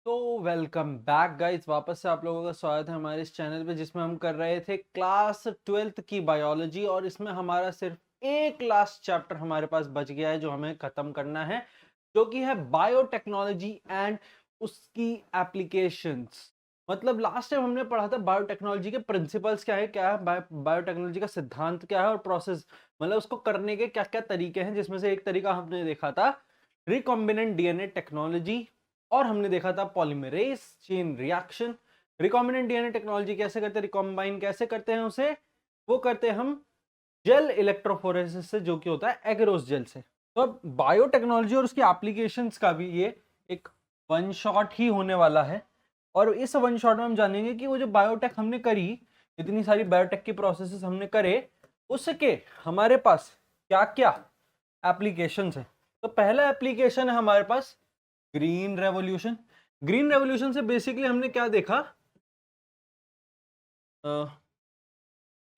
तो welcome back guys, वापस से आप लोगों का स्वागत है हमारे इस चैनल पे जिसमें हम कर रहे थे क्लास 12th की बायोलॉजी। और इसमें हमारा सिर्फ एक लास्ट चैप्टर हमारे पास बच गया है जो हमें खत्म करना है, जो कि है बायोटेक्नोलॉजी एंड उसकी एप्लीकेशंस। मतलब लास्ट टाइम हमने पढ़ा था बायोटेक्नोलॉजी के प्रिंसिपल्स क्या है बायोटेक्नोलॉजी का सिद्धांत क्या है और प्रोसेस, मतलब उसको करने के क्या क्या तरीके हैं, जिसमें से एक तरीका हमने देखा था रिकॉम्बिनेंट डीएनए टेक्नोलॉजी, और हमने देखा था polymerase chain reaction. Recombinant DNA technology कैसे करते हैं, रिकॉम्बाइन कैसे करते हैं उसे, वो करते हैं हम जेल इलेक्ट्रोफोरेसिस से, जो कि होता है एगरोस जेल से। तो अब बायोटेक्नोलॉजी और उसकी एप्लीकेशंस का भी ये एक वन शॉट ही होने वाला है। और इस वन शॉट में हम जानेंगे कि वो जो बायोटेक हमने करी, इतनी सारी बायोटेक की प्रोसेसेस हमने करे, उसके हमारे पास क्या क्या एप्लीकेशंस है। तो पहला एप्लीकेशन है हमारे पास ग्रीन रेवोल्यूशन। ग्रीन रेवोल्यूशन से बेसिकली हमने क्या देखा,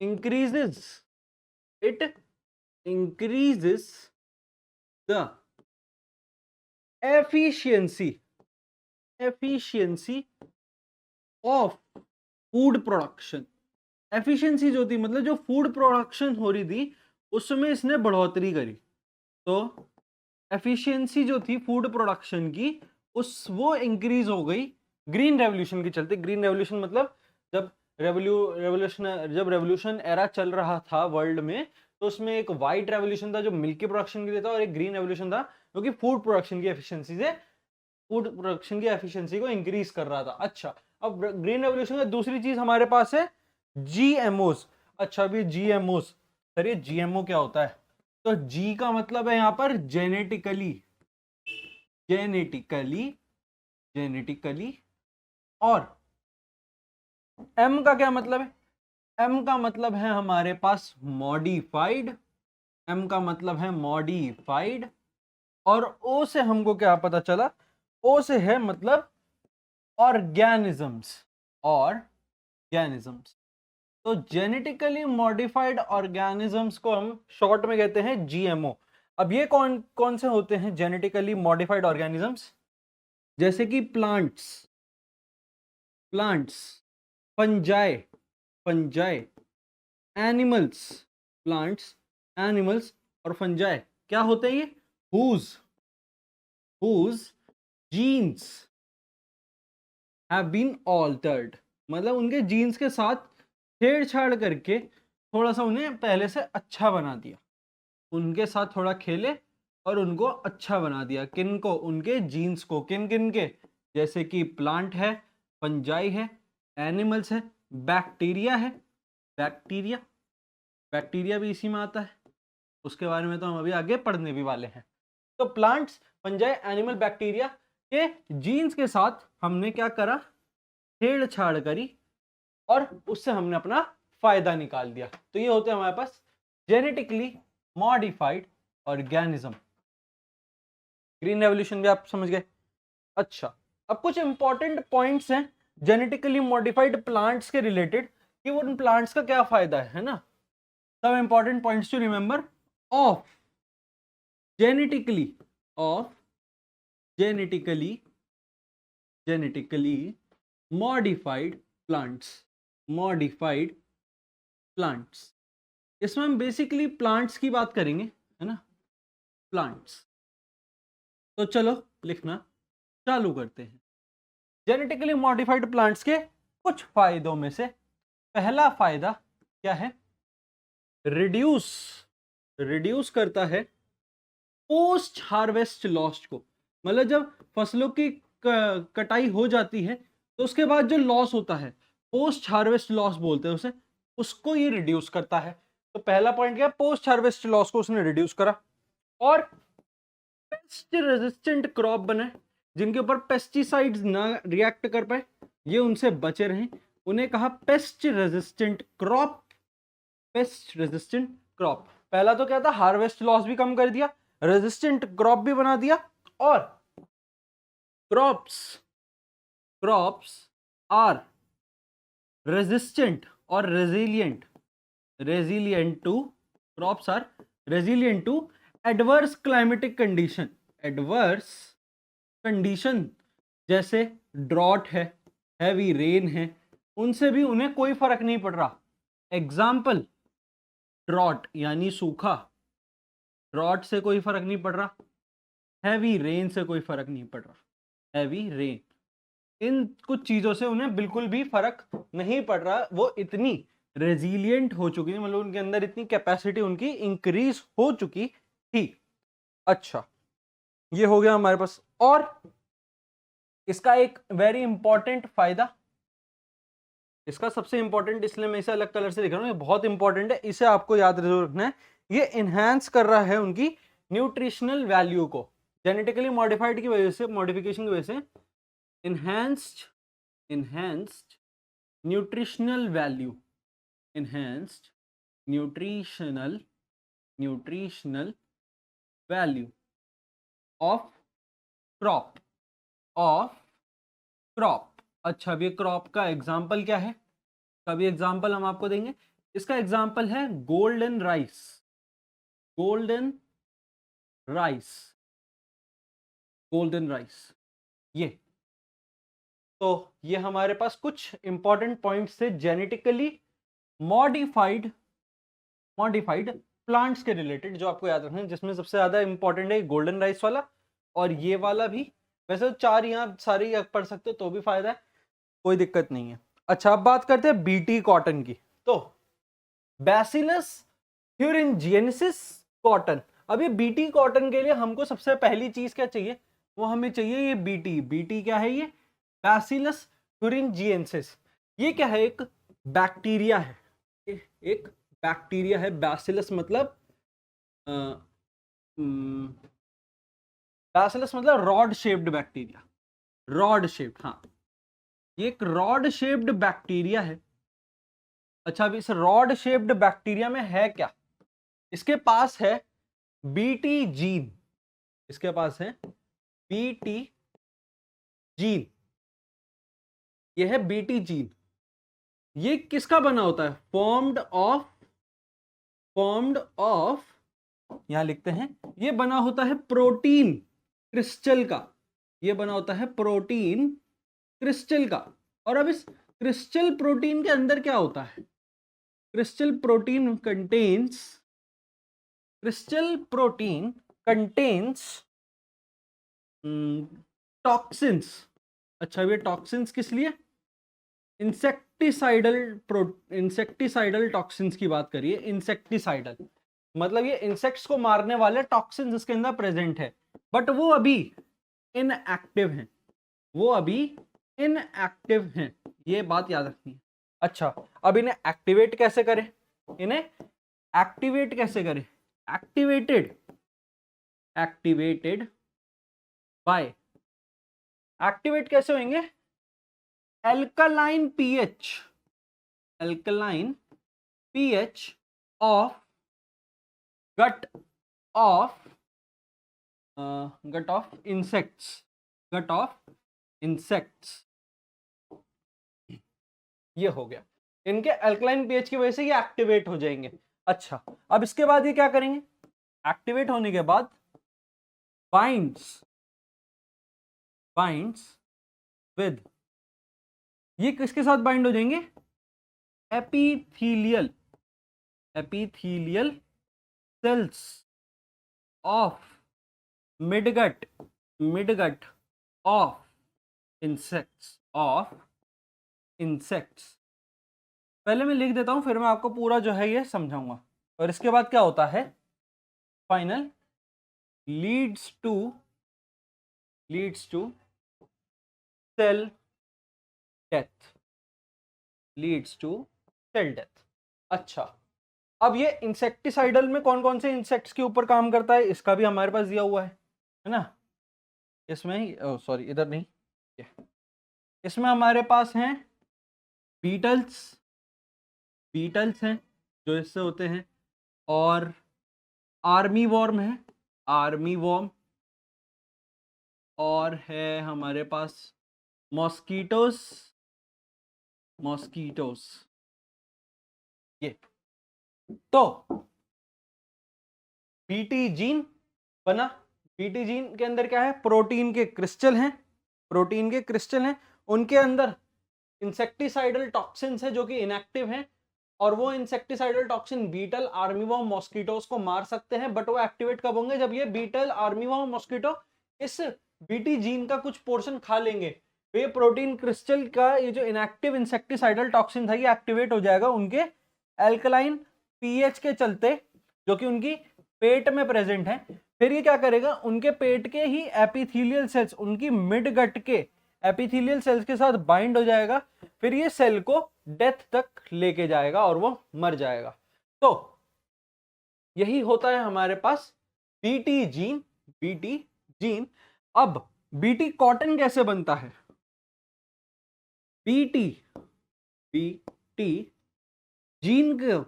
increases it increases the efficiency efficiency of food production. Efficiency जो थी, मतलब जो फूड प्रोडक्शन हो रही थी उसमें इसने बढ़ोतरी करी। तो एफिशिएंसी जो थी फूड प्रोडक्शन की, उस वो इंक्रीज हो गई ग्रीन रेवोल्यूशन के चलते। ग्रीन रेवोल्यूशन मतलब जब रेवोल्यूशन एरा चल रहा था वर्ल्ड में, तो उसमें एक व्हाइट रेवोल्यूशन था जो मिल्क की प्रोडक्शन के लिए था, और एक ग्रीन रेवोल्यूशन था जो कि फूड प्रोडक्शन की एफिशिएंसी को इंक्रीज कर रहा था। अच्छा, अब ग्रीन रेवोल्यूशन का दूसरी चीज हमारे पास है जीएमओस। अच्छा, अभी जीएमओस, सर ये जीएमओ क्या होता है? तो जी का मतलब है यहां पर जेनेटिकली जेनेटिकली जेनेटिकली। और एम का क्या मतलब है? एम का मतलब है हमारे पास मॉडिफाइड। एम का मतलब है मॉडिफाइड। और ओ से हमको क्या पता चला? ओ से है मतलब ऑर्गेनिजम्स। ऑर्गेनिजम्स। तो जेनेटिकली मॉडिफाइड ऑर्गेनिजम्स को हम शॉर्ट में कहते हैं जीएमओ। अब ये कौन कौन से होते हैं जेनेटिकली मॉडिफाइड ऑर्गेनिजम्स? जैसे कि plants, fungi, animals, plants, animals और फंजाई क्या होते हैं ये? Whose genes have been altered, मतलब उनके जीन्स के साथ छेड़छाड़ करके थोड़ा सा उन्हें पहले से अच्छा बना दिया। उनके साथ थोड़ा खेले और उनको अच्छा बना दिया। किन को? उनके जीन्स को। किन किन के? जैसे कि प्लांट है, फंजाई है, एनिमल्स है, बैक्टीरिया है। बैक्टीरिया बैक्टीरिया भी इसी में आता है, उसके बारे में तो हम अभी आगे पढ़ने भी वाले हैं। तो प्लांट्स, फंजाई, एनिमल, बैक्टीरिया के जीन्स के साथ हमने क्या करा? छेड़छाड़ करी और उससे हमने अपना फायदा निकाल दिया। तो ये होते हैं हमारे पास genetically modified organism. Green revolution भी आप समझ गए। अच्छा, अब कुछ इंपॉर्टेंट पॉइंट्स हैं जेनेटिकली मॉडिफाइड प्लांट्स के रिलेटेड, कि वो उन प्लांट्स का क्या फायदा है ना। सब important points to remember of genetically of genetically genetically modified plants. Modified plants, इसमें हम बेसिकली प्लांट्स की बात करेंगे, है ना, प्लांट्स। तो चलो लिखना चालू करते हैं। जेनेटिकली मॉडिफाइड प्लांट्स के कुछ फायदों में से पहला फायदा क्या है? रिड्यूस रिड्यूस करता है पोस्ट हार्वेस्ट लॉस को। मतलब जब फसलों की कटाई हो जाती है तो उसके बाद जो लॉस होता है, पोस्ट हार्वेस्ट लॉस बोलते हैं उसे, उसको ये रिड्यूस करता है। तो पहला पॉइंट क्या है? पोस्ट हार्वेस्ट लॉस को उसने रिड्यूस करा। और पेस्ट रेजिस्टेंट क्रॉप बनाए, जिनके ऊपर पेस्टिसाइड्स ना रिएक्ट कर पाए, ये उनसे बचे रहें, उन्हें कहा pest resistant crop. Pest resistant crop, पहला तो क्या था? हार्वेस्ट लॉस भी कम कर दिया, रेजिस्टेंट क्रॉप भी बना दिया, और क्रॉप्स क्रॉप्स आर रेजिस्टेंट और resilient to crops are resilient to adverse climatic condition. Adverse condition, जैसे ड्रॉट है, हैवी रेन है, उनसे भी उन्हें कोई फर्क नहीं पड़ रहा। एग्जाम्पल, ड्रॉट यानी सूखा, ड्रॉट से कोई फर्क नहीं पड़ रहा। हैवी रेन से कोई फर्क नहीं पड़ रहा, हैवी रेन, इन कुछ चीजों से उन्हें बिल्कुल भी फर्क नहीं पड़ रहा। वो इतनी रेजिलियंट हो चुकी है, मतलब उनके अंदर इतनी कैपेसिटी उनकी इंक्रीज हो चुकी थी। अच्छा, ये हो गया हमारे पास। और इसका एक वेरी इंपॉर्टेंट फायदा, इसका सबसे इंपॉर्टेंट, इसलिए मैं इसे अलग कलर से लिख रहा हूं, ये बहुत इंपॉर्टेंट है, इसे आपको याद जरूर रखना है। ये इनहेंस कर रहा है उनकी न्यूट्रिशनल वैल्यू को, जेनेटिकली मॉडिफाइड की वजह से, मॉडिफिकेशन की वजह से enhanced nutritional value, enhanced nutritional value of crop, अच्छा, अब ये क्रॉप का एग्जाम्पल क्या है, कभी एग्जाम्पल हम आपको देंगे। इसका एग्जाम्पल है गोल्डन राइस, गोल्डन राइस। ये तो ये हमारे पास कुछ इंपॉर्टेंट पॉइंट्स थे जेनेटिकली मॉडिफाइड प्लांट्स के रिलेटेड, जो आपको याद रखना है, जिसमें सबसे ज्यादा इंपॉर्टेंट है गोल्डन राइस वाला, और ये वाला भी। वैसे तो चार यहाँ सारे पढ़ सकते हो तो भी फायदा है, कोई दिक्कत नहीं है। अच्छा, अब बात करते हैं बीटी कॉटन की। तो बैसिलस thuringiensis कॉटन, अब ये बीटी कॉटन के लिए हमको सबसे पहली चीज क्या चाहिए, वो हमें चाहिए ये बीटी क्या है, ये बैसिलस thuringiensis। ये क्या है, एक बैक्टीरिया है, एक बैक्टीरिया है। बैसिलस मतलब बैसिलस मतलब rod shaped bacteria, rod shaped, हाँ, ये एक रॉड शेप्ड बैक्टीरिया है। अच्छा, अब इस रॉड शेप्ड बैक्टीरिया में है क्या, इसके पास है बीटी जीन, इसके पास है बीटी जीन, ये है बीटी जीन। ये किसका बना होता है, फॉर्म्ड ऑफ, यहां लिखते हैं, ये बना होता है प्रोटीन क्रिस्टल का, ये बना होता है प्रोटीन क्रिस्टल का। और अब इस क्रिस्टल प्रोटीन के अंदर क्या होता है, क्रिस्टल प्रोटीन कंटेन्स टॉक्सिन्स। अच्छा, ये टॉक्सिन्स किस लिए, इंसेक्टिसाइडल टॉक्सिन्स की बात करिए। इंसेक्टिसाइडल मतलब ये इंसेक्ट्स को मारने वाले टॉक्सिन्स इसके अंदर प्रेजेंट है, बट वो अभी इनएक्टिव हैं, ये बात याद रखनी है। अच्छा, अब इन्हें एक्टिवेट कैसे करें, एक्टिवेट कैसे होंगे, alkaline pH of gut of insects, ये हो गया। इनके अल्कलाइन पीएच की वजह से ये एक्टिवेट हो जाएंगे। अच्छा, अब इसके बाद ये क्या करेंगे, एक्टिवेट होने के बाद बाइंड्स विद, ये किसके साथ बाइंड हो जाएंगे, epithelial cells of midgut of insects. पहले मैं लिख देता हूं, फिर मैं आपको पूरा जो है ये समझाऊंगा। और इसके बाद क्या होता है, final leads to cell death. अच्छा, अब ये इंसेक्टिसाइडल में कौन कौन से इंसेक्ट्स के ऊपर काम करता है, इसका भी हमारे पास दिया हुआ है ना, इसमें ही, सॉरी इधर नहीं, इसमें हमारे पास हैं बीटल्स हैं जो इससे होते हैं, और आर्मी वॉर्म, और है हमारे पास मॉस्किटोस, ये। तो बीटी जीन बना, बीटी जीन के अंदर क्या है, प्रोटीन के क्रिस्टल हैं, प्रोटीन के क्रिस्टल हैं, उनके अंदर इंसेक्टिसाइडल टॉक्सिन्स है जो कि इनएक्टिव हैं, और वो इंसेक्टिसाइडल टॉक्सिन बीटल, आर्मीवॉर्म, मॉस्किटोज को मार सकते हैं, बट वो एक्टिवेट कब होंगे? जब ये बीटल, आर्मीवॉर्म, मॉस्किटो इस बीटी जीन का कुछ पोर्शन खा लेंगे, तो ये प्रोटीन क्रिस्टल का ये जो इनएक्टिव इंसेक्टिसाइडल टॉक्सिन था ये एक्टिवेट हो जाएगा उनके एल्कलाइन पीएच के चलते, जो कि उनकी पेट में प्रेजेंट है। फिर ये क्या करेगा? उनके पेट के ही एपिथेलियल सेल्स, उनकी मिड गट के एपिथेलियल सेल्स के साथ बाइंड हो जाएगा, फिर ये सेल को डेथ तक लेके जाएगा और वो मर जाएगा। तो यही होता है हमारे पास बीटी जीन। BT gene. अब बीटी कॉटन कैसे बनता है? बीटी जीन को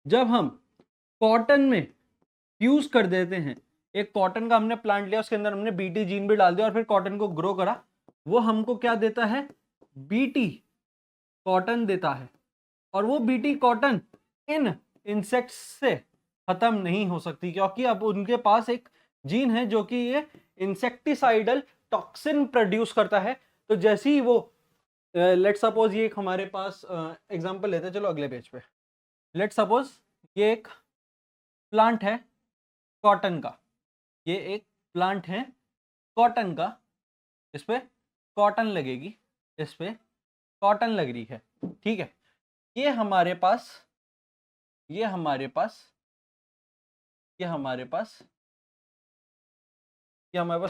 जब हम कॉटन में फ्यूज कर देते हैं, एक कॉटन का हमने प्लांट लिया, उसके अंदर हमने बीटी जीन भी डाल दिया और फिर कॉटन को ग्रो करा, वो हमको क्या देता है? बीटी कॉटन देता है। और वो बीटी कॉटन इन इंसेक्ट्स से खत्म नहीं हो सकती, क्योंकि अब उनके पास एक जीन है जो कि ये इंसेक्टिसाइडल टॉक्सिन प्रोड्यूस करता है। तो जैसे ही वो लेट सपोज ये एक हमारे पास एग्जांपल लेते हैं, चलो अगले पेज पे। लेट सपोज ये एक प्लांट है कॉटन का, ये एक प्लांट है कॉटन का, इस पे कॉटन लगेगी, इस पे कॉटन लग रही है, ठीक है। ये हमारे पास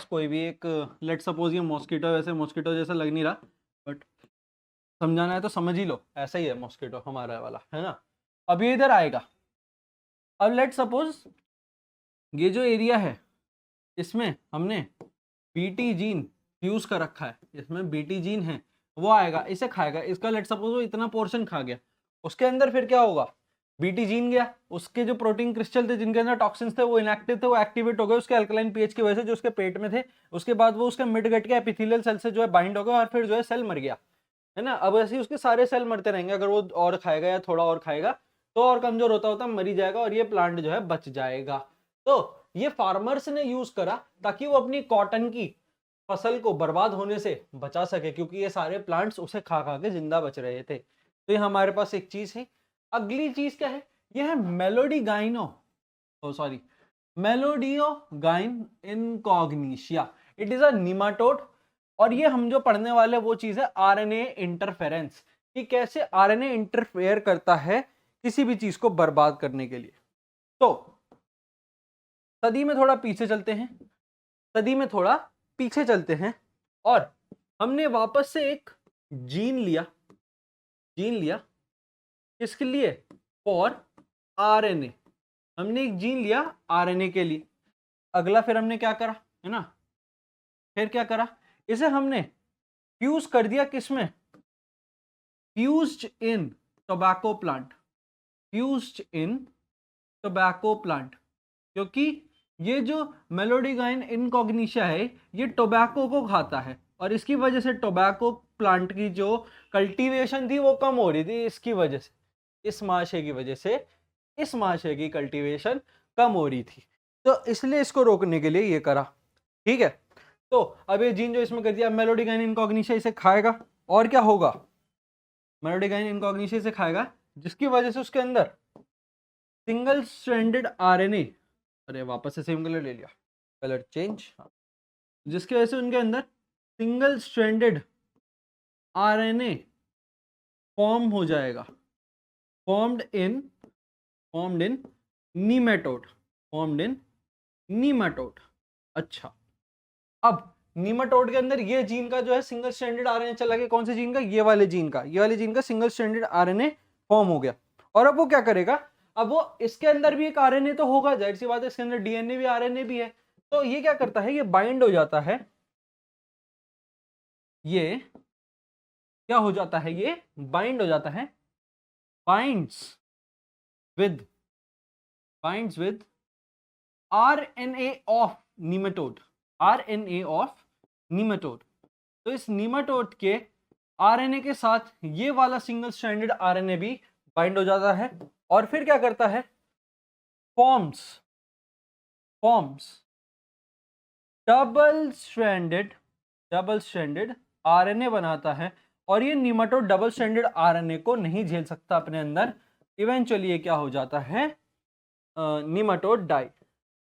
कोई भी एक लेट सपोज ये मॉस्किटो, वैसे मॉस्किटो जैसा लग नहीं रहा, बट समझाना है तो समझ ही लो, ऐसा ही है मॉस्किटो हमारा वाला, है ना। अब ये इधर आएगा। अब लेट सपोज ये जो एरिया है इसमें हमने बीटी जीन फ्यूज कर रखा है, इसमें बीटी जीन है, वो आएगा इसे खाएगा, इसका लेट सपोज वो इतना पोर्शन खा गया, उसके अंदर फिर क्या होगा? बीटी जीन गया, उसके जो प्रोटीन क्रिस्टल थे जिनके अंदर टॉक्सिन्स थे वो इनएक्टिव थे, वो एक्टिवेट हो गए उसके अल्कलाइन पीएच की वजह से जो उसके पेट में थे, उसके बाद वो उसके मिड गट के एपिथेलियल सेल से जो है बाइंड हो गया और फिर जो है सेल मर गया, है ना। अब ऐसे ही उसके सारे सेल मरते रहेंगे, अगर वो और खाएगा या थोड़ा और खाएगा तो और कमजोर होता होता मरी जाएगा और ये प्लांट जो है बच जाएगा। तो ये फार्मर्स ने यूज करा ताकि वो अपनी कॉटन की फसल को बर्बाद होने से बचा सके, क्योंकि ये सारे प्लांट्स उसे खा खा के जिंदा बच रहे थे। तो ये हमारे पास एक चीज है। अगली चीज क्या है? ये है Meloidogyne incognita. It is a nematode, और ये हम जो पढ़ने वाले वो चीज है आरएनए इंटरफेरेंस, कि कैसे आरएनए इंटरफेयर करता है किसी भी चीज को बर्बाद करने के लिए। तो सदी में थोड़ा पीछे चलते हैं और हमने वापस से एक जीन लिया किसके लिए? For RNA. हमने एक जीन लिया आरएनए के लिए। अगला फिर हमने क्या करा, है ना, फिर क्या करा? इसे हमने फ्यूज कर दिया किसमें? फ्यूज्ड इन टोबैको प्लांट, क्योंकि ये जो मेलोडिगाइन इनकॉग्निशिया है ये टोबैको को खाता है, और इसकी वजह से टोबैको प्लांट की जो कल्टीवेशन थी वो कम हो रही थी, इसकी वजह से, इस महाशय की वजह से इस महाशय की कल्टीवेशन कम हो रही थी, तो इसलिए इसको रोकने के लिए ये करा, ठीक है। तो अब ये जीन जो इसमें कर दिया मेलोडिगाइन इनकॉग्निशिया इसे खाएगा, और क्या होगा? मेलोडिगाइन इनकॉग्निशिया इसे खाएगा, जिसकी वजह से उसके अंदर सिंगल स्ट्रैंडेड आरएनए, अरे वापस से सेम कलर ले लिया, कलर चेंज, जिसकी वजह से उनके अंदर सिंगल स्ट्रैंडेड आरएनए फॉर्म हो जाएगा, फॉर्म्ड इन नीमाटोड। अच्छा, अब नीमाटोड के अंदर ये जीन का जो है सिंगल स्ट्रैंडेड आरएनए चला गया, कौन से जीन का? ये वाले जीन का सिंगल स्ट्रैंडेड आरएनए फॉर्म हो गया। और अब वो क्या करेगा? अब वो इसके अंदर भी एक आरएनए तो होगा, जाहिर सी बात है, इसके अंदर डीएनए भी आरएनए भी है, तो ये क्या करता है? ये बाइंड हो जाता है, ये क्या हो जाता है? ये बाइंड हो जाता है, binds with RNA of nematode. तो इस नीमाटोड के आरएनए के साथ ये वाला सिंगल स्ट्रैंडेड आरएनए भी बाइंड हो जाता है, और फिर क्या करता है? Forms double stranded double stranded RNA बनाता है, और ये निमेटोड डबल स्ट्रैंडेड आरएनए को नहीं झेल सकता अपने अंदर। इवेंचुअली ये क्या हो जाता है, निमेटोड डाई,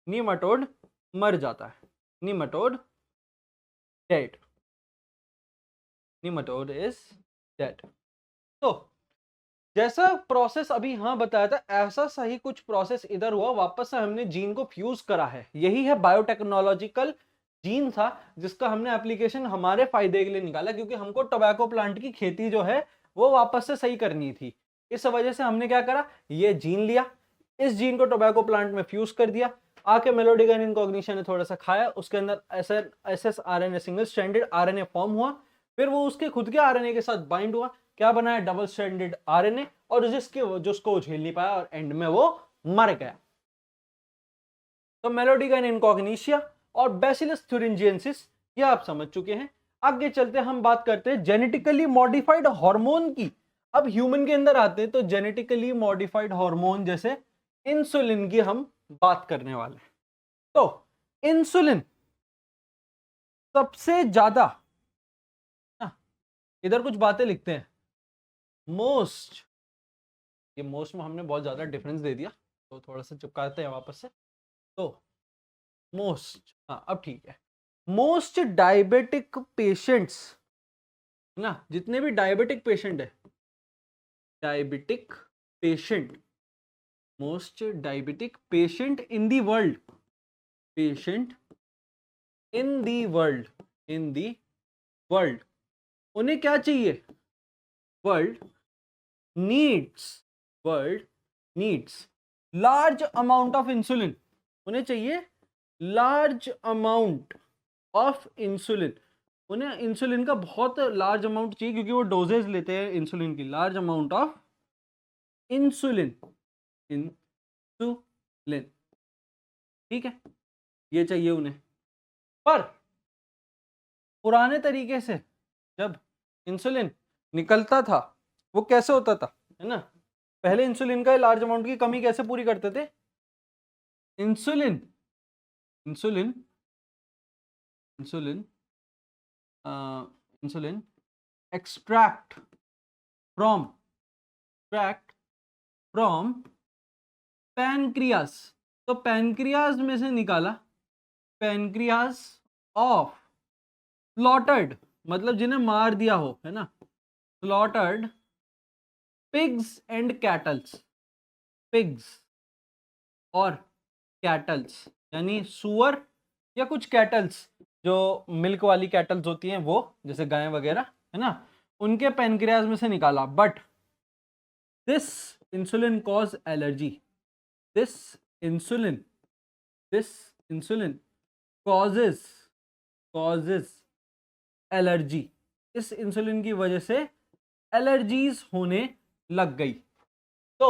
निमेटोड मर जाता है, nematode dead, nematode is dead. तो जैसा प्रोसेस अभी हाँ बताया था, ऐसा सही कुछ प्रोसेस इधर हुआ, वापस से हमने जीन को फ्यूज करा है। यही है बायोटेक्नोलॉजिकल जीन था, जिसका हमने एप्लीकेशन हमारे फायदे के लिए निकाला, क्योंकि हमको टोबैको प्लांट की खेती जो है वो वापस से सही करनी थी। इस वजह से हमने क्या करा, ये जीन लिया, इस जीन को टोबैको प्लांट में फ्यूज कर दिया, आके मेलोडिगन इनकॉग्निशन ने थोड़ा सा खाया, उसके अंदर SS RNA single stranded RNA form हुआ, फिर वो उसके खुद के आरएनए के साथ बाइंड हुआ, क्या बनाया, डबल स्ट्रैंडेड आरएनए, और जिसको झेल नहीं पाया और एंड में वो मर गया। तो मेलोडिगन इनकॉग्निशिया और बैसिलस थुरिंजिएंसिस ये आप समझ चुके हैं। आगे चलते हम बात करते हैं जेनेटिकली मॉडिफाइड हार्मोन की। अब ह्यूमन के अंदर आते हैं तो जेनेटिकली मॉडिफाइड हार्मोन जैसे इंसुलिन की हम बात करने वाले हैं। तो इंसुलिन सबसे ज्यादा, इधर कुछ बातें लिखते हैं, मोस्ट, ये मोस्ट में हमने बहुत ज्यादा डिफरेंस दे दिया तो थोड़ा सा चिपकाते हैं वापस से। तो मोस्ट, हाँ अब ठीक है, मोस्ट डायबिटिक पेशेंट्स ना, जितने भी डायबिटिक पेशेंट है, diabetic patient, most diabetic patient in the world, patient in the world, in the world, उन्हें क्या चाहिए, world needs, world needs large amount of insulin, उन्हें चाहिए लार्ज अमाउंट ऑफ इंसुलिन, उन्हें इंसुलिन का बहुत लार्ज अमाउंट चाहिए, क्योंकि वो डोजेज लेते हैं इंसुलिन की, large amount of insulin, insulin, ठीक है, ये चाहिए उन्हें। पर पुराने तरीके से जब इंसुलिन निकलता था वो कैसे होता था, है ना, पहले इंसुलिन का लार्ज अमाउंट की कमी कैसे पूरी करते थे, insulin, insulin, insulin, insulin extract from, extract from pancreas, तो पैनक्रियास में से निकाला, पैनक्रियास ऑफ स्लॉटर्ड, मतलब जिन्हें मार दिया हो, है ना, slaughtered pigs and kettles, pigs और कैटल्स, यानी सुअर या कुछ कैटल्स जो मिल्क वाली कैटल्स होती हैं वो, जैसे गायें वगैरह, है ना, उनके पैनक्रियास में से निकाला। But this insulin cause allergy, this insulin, this insulin causes, causes allergy, इस इंसुलिन की वजह से एलर्जीज होने लग गई। तो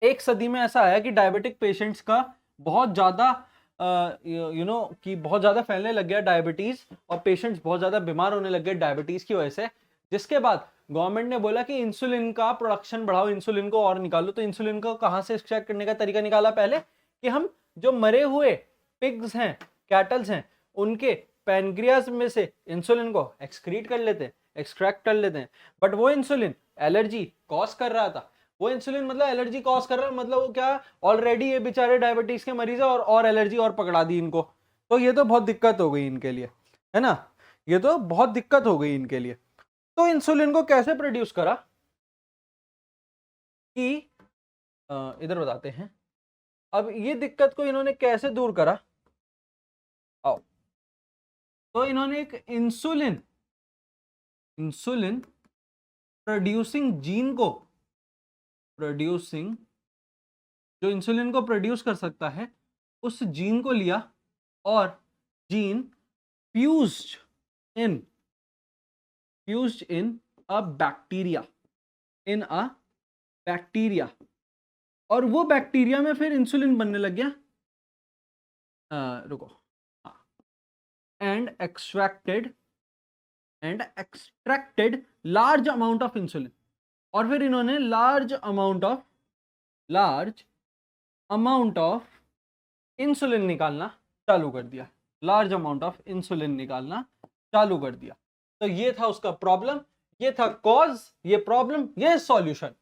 एक सदी में ऐसा आया कि डायबिटिक पेशेंट्स का बहुत ज़्यादा कि बहुत ज़्यादा फैलने लग गया डायबिटीज़, और पेशेंट्स बहुत ज़्यादा बीमार होने लग गए डायबिटीज़ की वजह से, जिसके बाद गवर्नमेंट ने बोला कि इंसुलिन का प्रोडक्शन बढ़ाओ, इंसुलिन को और निकालो। तो इंसुलिन को कहाँ से एक्सट्रैक्ट करने का तरीका निकाला पहले, कि हम जो मरे हुए पिग्स हैं, कैटल्स हैं, उनके पैनक्रियास में से इंसुलिन को एक्सक्रीट कर लेते हैं, एक्सट्रैक्ट कर लेते हैं। बट वो इंसुलिन एलर्जी कॉज कर रहा था, वो इंसुलिन मतलब एलर्जी कॉज कर रहा है, मतलब वो क्या, ऑलरेडी ये बेचारे डायबिटीज के मरीज है और एलर्जी और पकड़ा दी इनको, तो ये तो बहुत दिक्कत हो गई इनके लिए, है ना, ये तो बहुत दिक्कत हो गई इनके लिए। तो इंसुलिन को कैसे प्रोड्यूस करा, कि इधर बताते हैं, अब ये दिक्कत को इन्होंने कैसे दूर करा, आओ, तो इन्होंने एक इंसुलिन, इंसुलिन प्रोड्यूसिंग जीन को, प्रोड्यूसिंग, जो इंसुलिन को प्रोड्यूस कर सकता है उस जीन को लिया, और gene fused in, fused in a bacteria, in a bacteria, और वो बैक्टीरिया में फिर इंसुलिन बनने लग गया, रुको, and extracted large amount of insulin, और फिर इन्होंने लार्ज अमाउंट ऑफ इंसुलिन निकालना चालू कर दिया, लार्ज अमाउंट ऑफ इंसुलिन निकालना चालू कर दिया। तो ये था उसका प्रॉब्लम, ये था कॉज, ये प्रॉब्लम, ये सॉल्यूशन।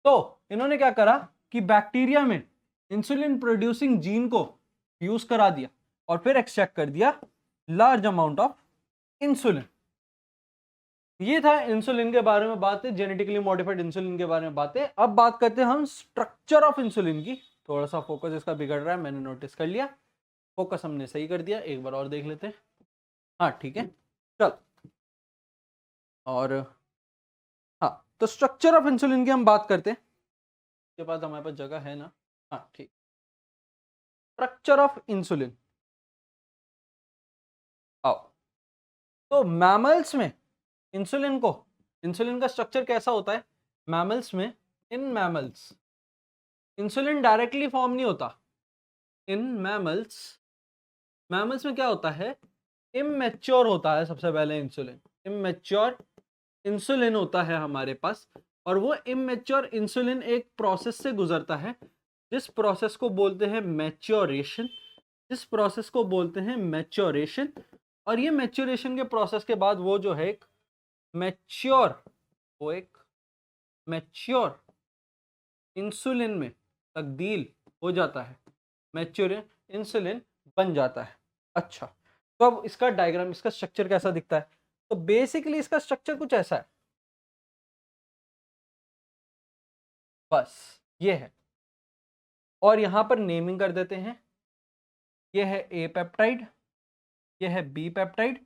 तो इन्होंने क्या करा कि बैक्टीरिया में इंसुलिन प्रोड्यूसिंग जीन को यूज करा दिया और फिर एक्सट्रैक्ट कर दिया लार्ज अमाउंट ऑफ इंसुलिन। ये था इंसुलिन के बारे में बातें, जेनेटिकली मॉडिफाइड इंसुलिन के बारे में बातें। अब बात करते हैं हम स्ट्रक्चर ऑफ इंसुलिन की। थोड़ा सा फोकस इसका बिगड़ रहा है, मैंने नोटिस कर लिया। फोकस हमने सही कर दिया, एक बार और देख लेते हैं। हाँ ठीक है, चल। और हाँ, तो स्ट्रक्चर ऑफ इंसुलिन की हम बात करते हैं। इसके बाद हमारे पास जगह है ना? हाँ ठीक। स्ट्रक्चर ऑफ इंसुलिन, आओ। तो मैमल्स में इंसुलिन का स्ट्रक्चर कैसा होता है? मैमल्स में, in mammals insulin directly form नहीं होता। इन मैमल्स में क्या होता है? इमैच्योर होता है सबसे पहले इंसुलिन। इमैच्योर इंसुलिन होता है हमारे पास, और वो इमैच्योर इंसुलिन एक प्रोसेस से गुजरता है, जिस प्रोसेस को बोलते हैं मैच्योरेशन। और ये मैच्योरेशन के प्रोसेस के बाद वो जो है एक मैच्योर इंसुलिन में तब्दील हो जाता है, मैच्योर इंसुलिन बन जाता है। अच्छा, तो अब इसका डायग्राम, इसका स्ट्रक्चर कैसा दिखता है? तो बेसिकली इसका स्ट्रक्चर कुछ ऐसा है, बस ये है। और यहां पर नेमिंग कर देते हैं। ये है ए पेप्टाइड, ये है बी पेप्टाइड,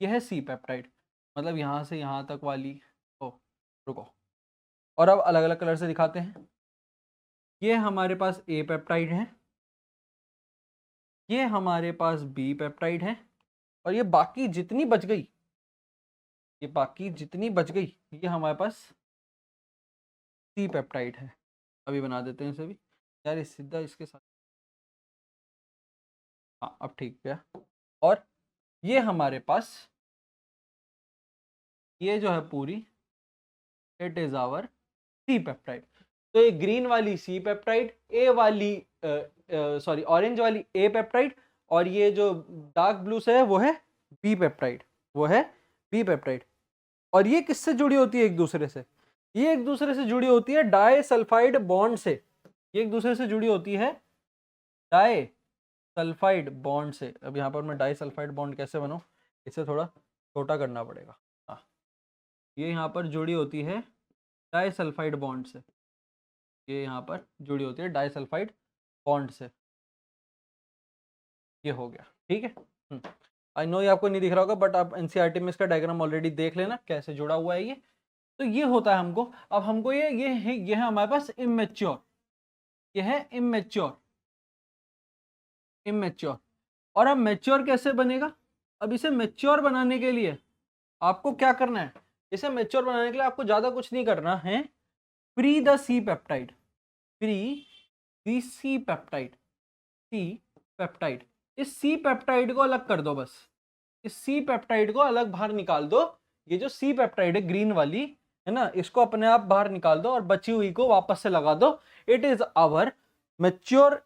ये है सी पेप्टाइड। मतलब यहां से यहां तक वाली। ओ रुको, और अब अलग अलग कलर से दिखाते हैं। ये हमारे पास ए पेप्टाइड है, ये हमारे पास बी पेप्टाइड है, और ये बाकी जितनी बच गई, ये हमारे पास सी पेप्टाइड है। अभी बना देते हैं इसे भी यार, इस सीधा इसके साथ। हाँ अब ठीक है। और ये हमारे पास, ये जो है पूरी, it is our C peptide. तो ये ग्रीन वाली सी पेप्टाइड, ए वाली सॉरी ऑरेंज वाली ए पेप्टाइड, और ये जो डार्क ब्लू से है वो है बी पेप्टाइड, और ये किससे जुड़ी होती है एक दूसरे से? ये एक दूसरे से जुड़ी होती है डाइसल्फाइड बॉन्ड से। ये एक दूसरे से जुड़ी होती है डाइसल्फाइड बॉन्ड से। अब यहाँ पर मैं डाइसल्फाइड बॉन्ड कैसे बनाऊं, इसे थोड़ा छोटा करना पड़ेगा। हाँ, ये यहाँ पर जुड़ी होती है डाइसल्फाइड बॉन्ड से, ये यहाँ पर जुड़ी होती है डाइसल्फाइड बॉन्ड से। ये हो गया, ठीक है। आई नो ये आपको नहीं दिख रहा होगा, बट आप एनसीईआरटी में इसका डायग्राम ऑलरेडी देख लेना कैसे जुड़ा हुआ है ये। तो ये होता है हमको। अब हमको ये है हमारे पास इमेच्योर, ये है इमेच्योर। और अब मैच्योर कैसे बनेगा? अब इसे मैच्योर बनाने के लिए आपको क्या करना है? इसे मैच्योर बनाने के लिए आपको ज्यादा कुछ नहीं करना है। फ्री द सी पेप्टाइड, इस सी पेप्टाइड को अलग कर दो। बस इस सी पेप्टाइड को अलग बाहर निकाल दो। ये जो सी पेप्टाइड है ग्रीन वाली है ना, इसको अपने आप बाहर निकाल दो और बची हुई को वापस से लगा दो। It is our mature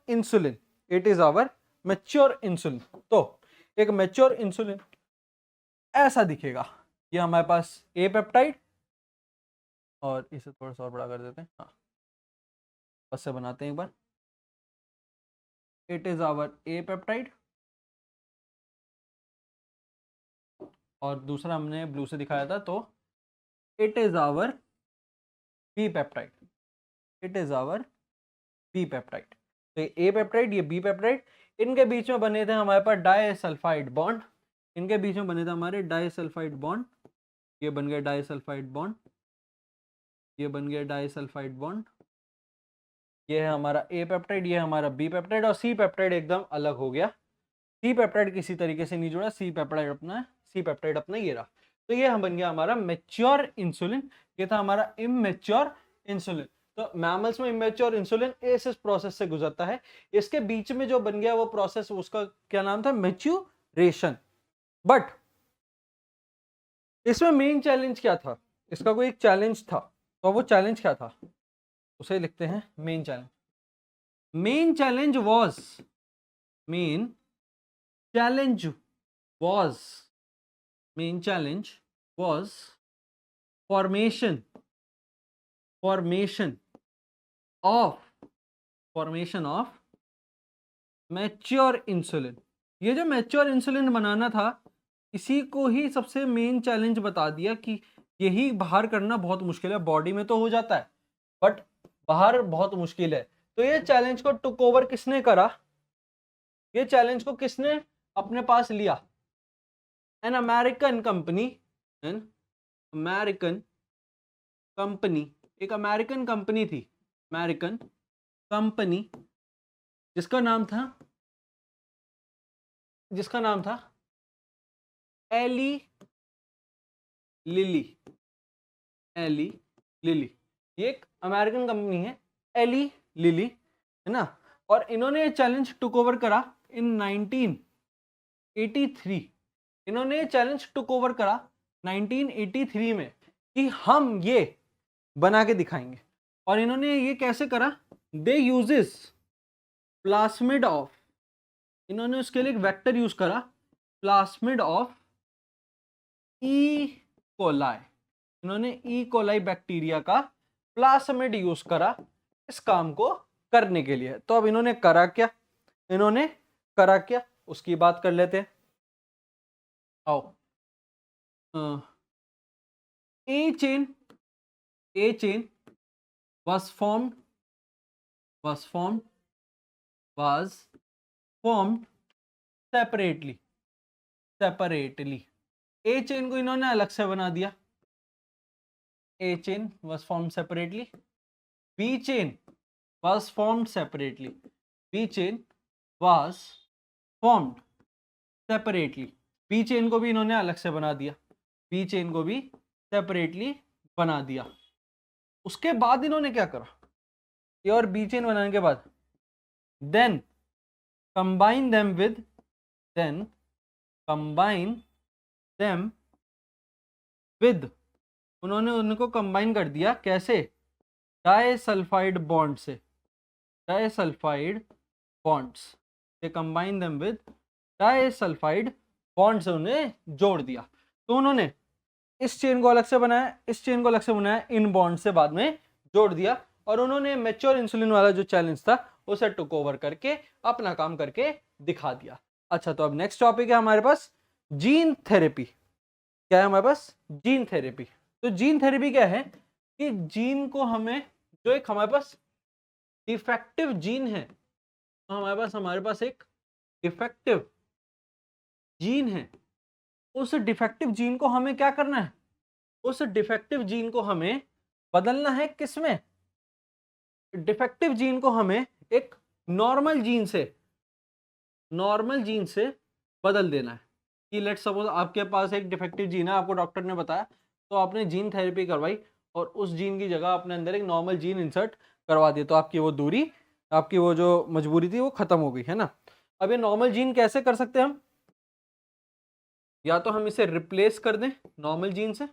insulin, तो एक मैच्योर इंसुलिन ऐसा दिखेगा। ये हमारे पास ए पेप्टाइड, और इसे थोड़ा सा और बड़ा कर देते हैं। हाँ, बस से बनाते हैं एक बार। It is our A peptide, और दूसरा हमने ब्लू से दिखाया था, तो it is our B peptide, तो ए पेप्टाइड, ये बी पेप्टाइड, इनके बीच में बने थे हमारे पास डाइसल्फाइड बॉन्ड, ये बन गया डाइसल्फाइड बॉन्ड, ये है हमारा ए पेप्टाइड, ये हमारा बी पेप्टाइड, और सी पेप्टाइड एकदम अलग हो गया। सी पेप्टाइड किसी तरीके से नहीं जुड़ा, सी पेप्टाइड अपना ये रहा। तो ये बन गया हमारा मैच्योर इंसुलिन, ये था हमारा इमेच्योर इंसुलिन। तो मैमल्स में इमेच्योर इंसुलिन इस प्रोसेस से गुजरता है। इसके बीच में जो बन गया वो प्रोसेस, उसका क्या नाम था? मैच्योरेशन। बट इसमें मेन चैलेंज क्या था? इसका कोई एक चैलेंज था, तो वो चैलेंज क्या था उसे लिखते हैं main challenge. Main challenge was main challenge was formation of mature insulin. ये जो मैच्योर इंसुलिन बनाना था, इसी को ही सबसे मेन चैलेंज बता दिया कि यही बाहर करना बहुत मुश्किल है। बॉडी में तो हो जाता है बट बाहर बहुत मुश्किल है। तो ये चैलेंज को टुक ओवर किसने करा? ये चैलेंज को किसने अपने पास लिया? एन अमेरिकन कंपनी, एक अमेरिकन कंपनी थी, अमेरिकन कंपनी जिसका नाम था एली लिली। ये एक अमेरिकन कंपनी है, एली लिली, है ना। और इन्होंने ये चैलेंज टुक ओवर करा इन 1983। इन्होंने ये चैलेंज टुक ओवर करा 1983 में कि हम ये बना के दिखाएंगे। और इन्होंने ये कैसे करा? दे यूजेस प्लास्मिड ऑफ, इन्होंने उसके लिए एक वेक्टर यूज करा, प्लास्मिड ऑफ ई कोलाई। इन्होंने ई कोलाई बैक्टीरिया का प्लास्मिड यूज करा इस काम को करने के लिए। तो अब इन्होंने करा क्या, उसकी बात कर लेते हैं। आओ, A chain was formed separately। A chain को इन्होंने अलग से बना दिया। A chain was formed separately, B chain was formed separately, B chain was formed separately। B chain को भी इन्होंने अलग से बना दिया, B chain को भी separately बना दिया। उसके बाद इन्होंने क्या करा? A और B chain बनाने के बाद then combine them with उन्होंने उनको कंबाइन कर दिया। कैसे? डाइसल्फाइड बॉन्ड से, they combine them with disulphide bond से उन्हें जोड़ दिया। तो उन्होंने इस चेन को अलग से बनाया, इस चेन को अलग से बनाया, इन बॉन्ड से बाद में जोड़ दिया। और उन्होंने मैच्योर इंसुलिन वाला जो चैलेंज था उसे टुक ओवर करके अपना काम करके दिखा दिया। अच्छा, तो अब नेक्स्ट टॉपिक है हमारे पास जीन थेरेपी। क्या है हमारे पास? Gene therapy. तो जीन थेरेपी क्या है कि जीन को हमें, जो एक हमारे पास डिफेक्टिव जीन है, तो हमारे पास एक डिफेक्टिव जीन है, उस डिफेक्टिव जीन को हमें क्या करना है? उस डिफेक्टिव जीन को हमें बदलना है। किसमें? डिफेक्टिव जीन को हमें एक नॉर्मल जीन से बदल देना है। कि लेट्स सपोज आपके पास एक डिफेक्टिव जीन है, आपको डॉक्टर ने बताया, तो आपने जीन थेरेपी करवाई और उस जीन की जगह अपने अंदर एक नॉर्मल जीन इंसर्ट करवा दिया, तो आपकी वो दूरी, आपकी वो जो मजबूरी थी वो खत्म हो गई, है ना। अब ये नॉर्मल जीन कैसे कर सकते हैं हम? या तो हम इसे रिप्लेस कर दें नॉर्मल जीन से,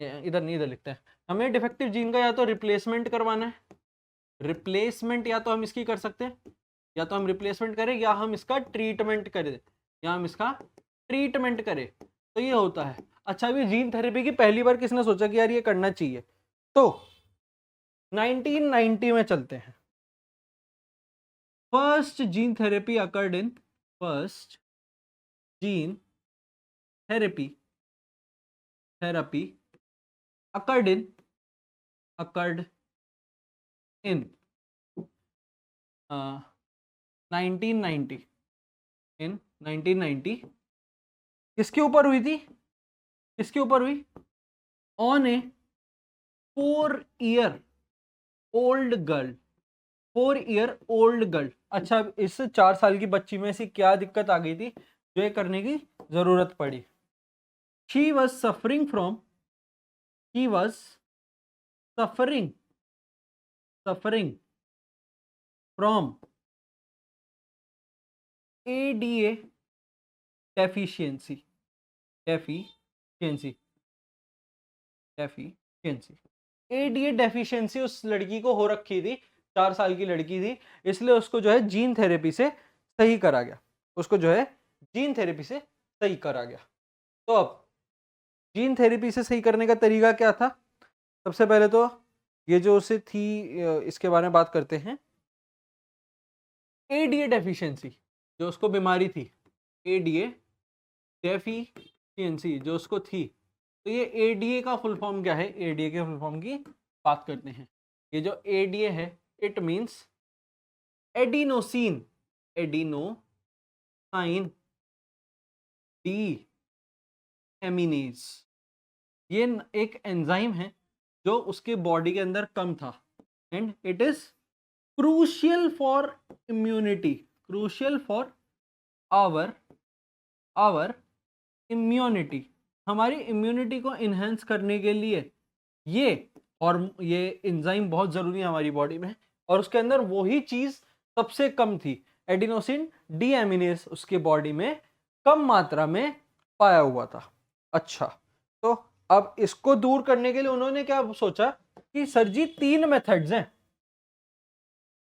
इधर नहीं, इधर लिखते हैं। हमें डिफेक्टिव जीन का या तो रिप्लेसमेंट करवाना है, रिप्लेसमेंट या तो हम इसकी कर सकते हैं, या तो हम रिप्लेसमेंट करें या हम इसका ट्रीटमेंट करें, तो ये होता है। अच्छा, अभी जीन थेरेपी की पहली बार किसने सोचा कि यार ये करना चाहिए? तो 1990 में चलते हैं। First gene therapy occurred in 1990। किसके ऊपर हुई थी? On A 4-year old girl. अच्छा, इस 4 साल की बच्ची में ऐसी क्या दिक्कत आ गई थी जो ये करने की जरूरत पड़ी? She was suffering from ADA deficiency. ADA deficiency उस लड़की को हो रखी थी, 4 साल की लड़की थी, इसलिए उसको जो है जीन थेरेपी से सही करा गया, उसको जो है जीन थेरेपी से सही करा गया। तो अब जीन थेरेपी से सही करने का तरीका क्या था? सबसे पहले तो ये जो उसे थी, इसके बारे में बात करते हैं। एडीए डेफिशिएंसी जो उसको बीमारी थी, एडीए डेफिशिएंसी जो उसको थी, तो ये एडीए का फुल फॉर्म क्या है? एडीए के फुल फॉर्म की बात करते हैं। ये जो एडीए है, it means adenosine adenosine deaminase. ये एक एंजाइम है जो उसके बॉडी के अंदर कम था, and it is crucial for immunity, crucial for our our immunity, हमारी इम्यूनिटी को इन्हेंस करने के लिए ये और ये एंजाइम बहुत ज़रूरी है हमारी बॉडी में, और उसके अंदर वही चीज़ सबसे कम थी, एडिनोसिन डीएमिनेज उसके बॉडी में कम मात्रा में पाया हुआ था। अच्छा, तो अब इसको दूर करने के लिए उन्होंने क्या सोचा कि सर जी तीन मेथड्स हैं,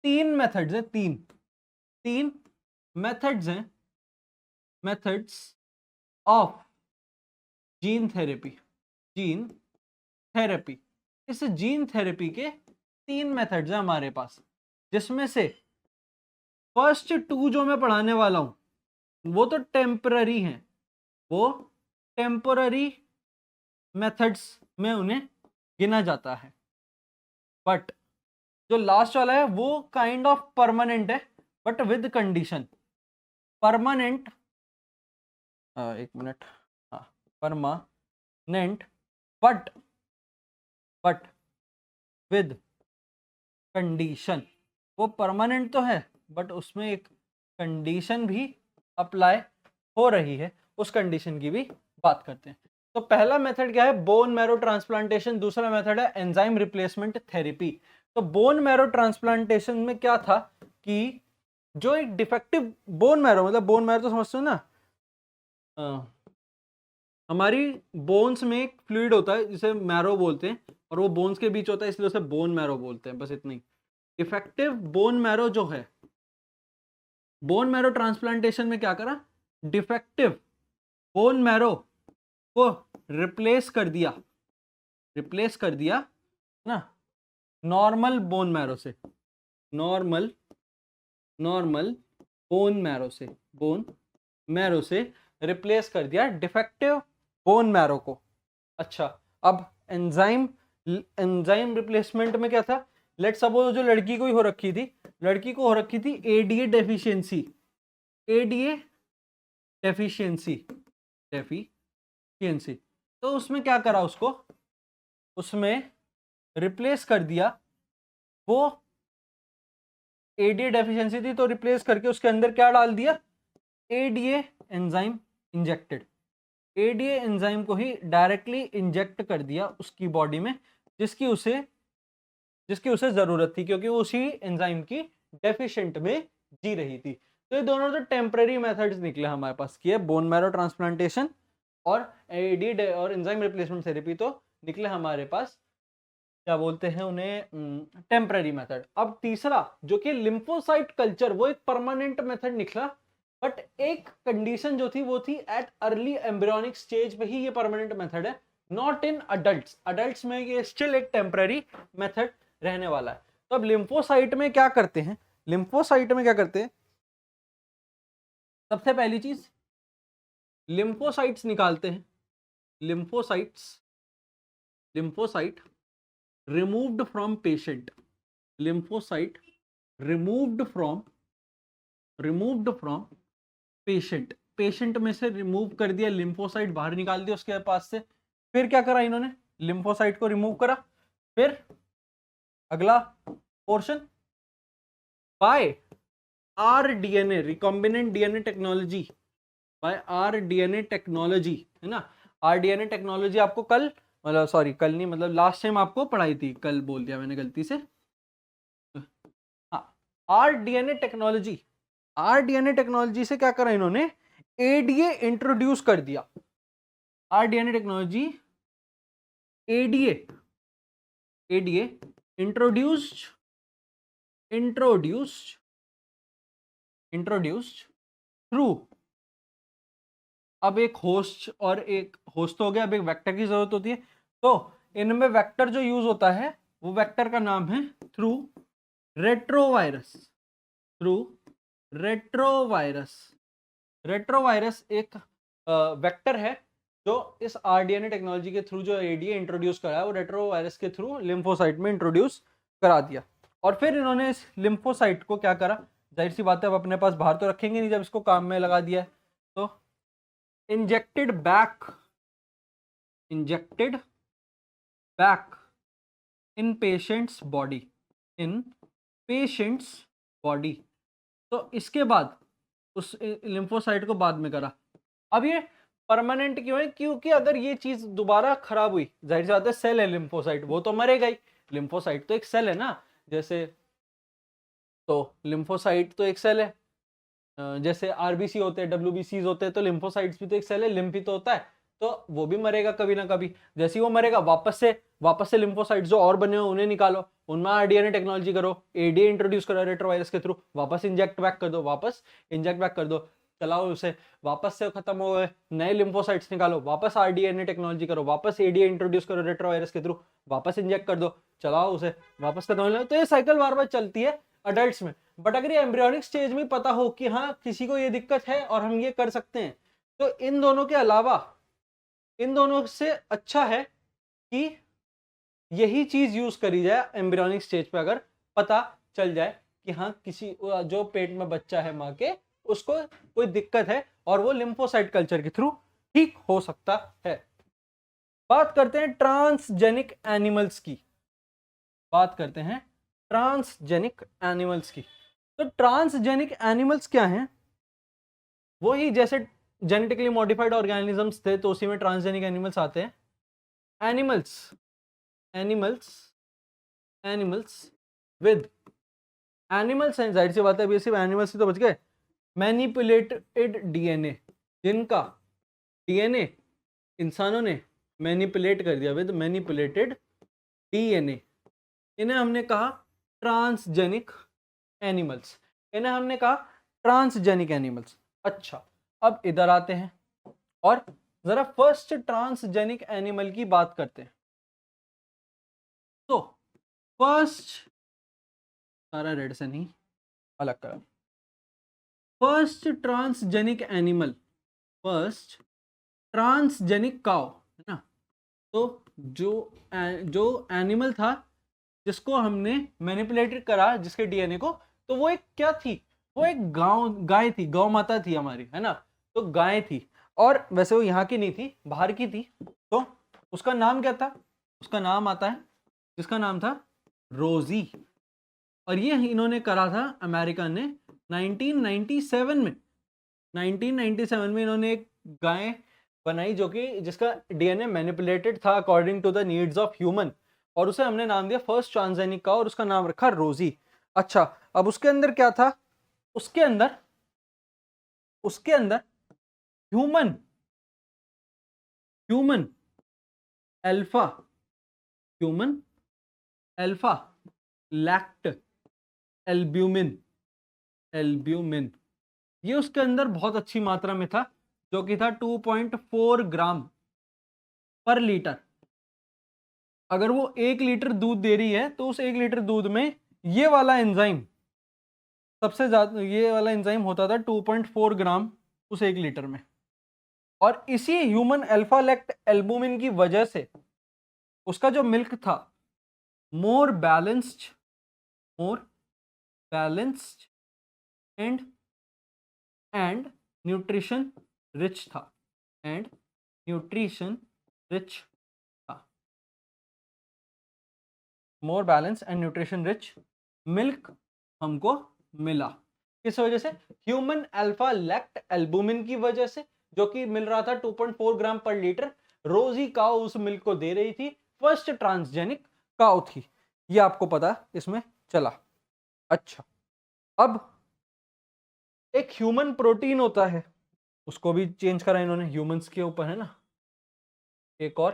तीन मेथड्स हैं, methods of gene therapy, gene therapy. इस जीन थेरेपी के तीन मेथड्स हैं हमारे पास, जिसमें से फर्स्ट टू जो मैं पढ़ाने वाला हूं वो तो टेम्पररी हैं, वो टेम्पररी मेथड्स में उन्हें गिना जाता है, बट जो लास्ट वाला है वो काइंड ऑफ परमानेंट है, बट विद कंडीशन। परमानेंट, एक मिनट, हाँ, परमानेंट बट विद कंडीशन। वो परमानेंट तो है बट उसमें एक कंडीशन भी अप्लाई हो रही है, उस कंडीशन की भी बात करते हैं। तो पहला मेथड क्या है? Bone marrow transplantation. दूसरा मेथड है एंजाइम रिप्लेसमेंट थेरेपी। तो बोन मैरो ट्रांसप्लांटेशन में क्या था कि जो एक डिफेक्टिव बोन मैरो, मतलब बोन मैरो तो समझते हो ना, हमारी बोन्स में एक फ्लूइड होता है जिसे मैरो बोलते हैं, और वो बोन्स के बीच होता है, इसलिए उसे बोन मैरो बोलते हैं, बस इतना ही। इफेक्टिव बोन मैरो जो है, बोन मैरो ट्रांसप्लांटेशन में क्या करा? डिफेक्टिव बोन मैरो को रिप्लेस कर दिया ना नॉर्मल बोन मैरो से, नॉर्मल बोन मैरो से रिप्लेस कर दिया डिफेक्टिव बोन मैरो को। अच्छा, अब एंजाइम रिप्लेसमेंट में क्या था? लेट सपोज जो लड़की को ही हो रखी थी, लड़की को हो रखी थी ADA deficiency, ADA deficiency deficiency तो उसमें क्या करा? उसमें रिप्लेस कर दिया, वो एडीए डेफिशिएंसी थी तो रिप्लेस करके उसके अंदर क्या डाल दिया? ADA enzyme injected, ADA enzyme को ही डायरेक्टली इंजेक्ट कर दिया उसकी बॉडी में, जिसकी उसे जरूरत थी, क्योंकि वो उसी एंजाइम की डेफिशिएंट में जी रही थी। तो ये दोनों तो टेम्पररी मेथड्स निकले हमारे पास की है, बोन मैरो ट्रांसप्लांटेशन और एडी और एंजाइम रिप्लेसमेंट थेरेपी तो निकले हमारे पास, क्या बोलते हैं उन्हें, टेम्पररी मेथड। अब तीसरा जो कि लिम्फोसाइट कल्चर, वो एक परमानेंट मेथड निकला, बट एक कंडीशन जो थी वो थी एट अर्ली एम्ब्रियोनिक स्टेज पे ही ये परमानेंट मेथड है, नॉट इन अडल्ट्स में ये स्टिल एक टेम्पररी मेथड रहने वाला है। तो अब लिम्फोसाइट में क्या करते हैं? सबसे पहली चीज लिम्फोसाइट्स निकालते हैं, lymphocyte removed from patient, lymphocyte removed from patient में से रिमूव कर दिया, लिम्फोसाइट बाहर निकाल दिया उसके पास से। फिर क्या करा इन्होंने? लिम्फोसाइट को रिमूव करा, फिर अगला portion by rDNA, recombinant DNA technology, by rDNA technology, है ना। आरडीएनए टेक्नोलॉजी आपको कल, मतलब सॉरी कल नहीं, मतलब लास्ट टाइम आपको पढ़ाई थी, कल बोल दिया मैंने गलती से। हाँ, आरडीएनए टेक्नोलॉजी से क्या करा इन्होंने? एडीए इंट्रोड्यूस कर दिया, rDNA technology, ADA introduced through अब एक होस्ट और एक होस्ट हो गया, अब एक वेक्टर की जरूरत होती है। तो इनमें वेक्टर जो यूज होता है वो वेक्टर का नाम है through retrovirus. Through retrovirus. Retrovirus एक वेक्टर है जो इस आरडीएनए टेक्नोलॉजी के थ्रू जो एडीए इंट्रोड्यूस करा है, वो रेट्रोवायरस के थ्रू लिम्फोसाइट में इंट्रोड्यूस करा दिया। और फिर इन्होंने इस लिम्फोसाइट को क्या करा, जाहिर सी बात है अब अपने पास बाहर तो रखेंगे नहीं जब इसको काम में लगा दिया है, तो injected back in patients body, in patients body. तो इसके बाद उस लिम्फोसाइट को बाद में करा। अब ये परमानेंट क्यों है, क्योंकि अगर ये चीज दोबारा खराब हुई, जाहिर सी बात है सेल है लिम्फोसाइट, वो तो मरेगा ही। लिम्फोसाइट तो एक सेल है ना, जैसे तो लिम्फोसाइट तो एक सेल है, जैसे आरबीसी होते हैं, डब्ल्यूबीसीज होते हैं, तो लिम्फोसाइट्स भी तो एक सेल है, लिम्फ ही तो होता है, तो वो भी मरेगा कभी ना कभी। जैसे ही वो मरेगा वापस से लिम्फोसाइट्स जो और बने हो उन्हें निकालो, उनमें आरडीएनए टेक्नोलॉजी करो, एडीए इंट्रोड्यूस करो रेट्रोवायरस के थ्रू, वापस इंजेक्ट बैक कर दो, चलाओ उसे, वापस से खत्म हो गए, नए लिम्फोसाइट्स निकालो, वापस आरडीएनए टेक्नोलॉजी करो, वापस एडीए इंट्रोड्यूस करो रेट्रोवायरस के थ्रू, वापस इंजेक्ट कर दो, चलाओ उसे, वापस खत्म हो, तो ये साइकिल बार बार चलती है अडल्ट्स में। बट अगर ये एम्ब्रियोनिक स्टेज में पता हो कि हाँ किसी को ये दिक्कत है और हम ये कर सकते हैं, तो इन दोनों के अलावा इन दोनों से अच्छा है कि यही चीज यूज करी जाए एम्ब्रियोनिक स्टेज पे, अगर पता चल जाए कि हाँ किसी जो पेट में बच्चा है माँ के, उसको कोई दिक्कत है और वो लिम्फोसाइट कल्चर के थ्रू ठीक हो सकता है। बात करते हैं ट्रांसजेनिक एनिमल्स की। बात करते हैं ट्रांसजेनिक एनिमल्स की। तो ट्रांसजेनिक एनिमल्स क्या हैं? वो ही जैसे जेनेटिकली मॉडिफाइड ऑर्गेनिजम्स थे तो उसी में ट्रांसजेनिक एनिमल्स आते हैं। Animals animals animals with animals हैं, जाहिर सी बात है अभी सिर्फ एनिमल्स ही तो बच गए। मैनिपुलेटेड डीएनए, जिनका डीएनए इंसानों ने मैनिपुलेट कर दिया, विद मैनिपुलेटेड डीएनए, इन्हें हमने कहा ट्रांसजेनिक एनिमल्स। इन्हें हमने कहा ट्रांसजेनिक एनिमल्स। अच्छा, अब इधर आते हैं और जरा फर्स्ट ट्रांसजेनिक एनिमल की बात करते हैं। तो फर्स्ट, सारा रेड से नहीं, अलग करा। First transgenic animal, first transgenic cow है ना। तो जो एनिमल था जिसको हमने मैनिपुलेटेड करा, जिसके डीएनए को, तो वो एक क्या थी, वो एक गाय थी, गौ माता थी हमारी, है ना। तो गाय थी, और वैसे वो यहाँ की नहीं थी, बाहर की थी। तो उसका नाम क्या था? उसका नाम आता है, जिसका नाम था रोजी। और ये इन्होंने करा था अमेरिका ने 1997 में। 1997 में इन्होंने एक गाय बनाई जो कि जिसका डीएनए मैनिपुलेटेड था according to the needs of human, और उसे हमने नाम दिया फर्स्ट ट्रांसजेनिक का, और उसका नाम रखा रोजी। अच्छा, अब उसके अंदर क्या था? उसके अंदर human human alpha human alpha lactalbumin ये उसके अंदर बहुत अच्छी मात्रा में था, जो कि था 2.4 ग्राम पर लीटर। अगर वो 1 लीटर दूध दे रही है तो उस 1 लीटर दूध में ये वाला एंजाइम सबसे ज्यादा, ये वाला एंजाइम होता था 2.4 ग्राम उस 1 लीटर में। और इसी ह्यूमन अल्फा लैक्ट एल्बुमिन की वजह से उसका जो मिल्क था more balanced and nutrition rich था, more balance and nutrition rich milk हमको मिला। किस वजह से? ह्यूमन अल्फा लैक्ट एल्बुमिन की वजह से, जो कि मिल रहा था 2.4 ग्राम पर लीटर। रोजी काउ उस मिल्क को दे रही थी, फर्स्ट ट्रांसजेनिक काउ थी। ये आपको पता इसमें चला। अच्छा, अब एक ह्यूमन प्रोटीन होता है, उसको भी चेंज करा इन्होंने, ह्यूमंस के ऊपर है ना, एक और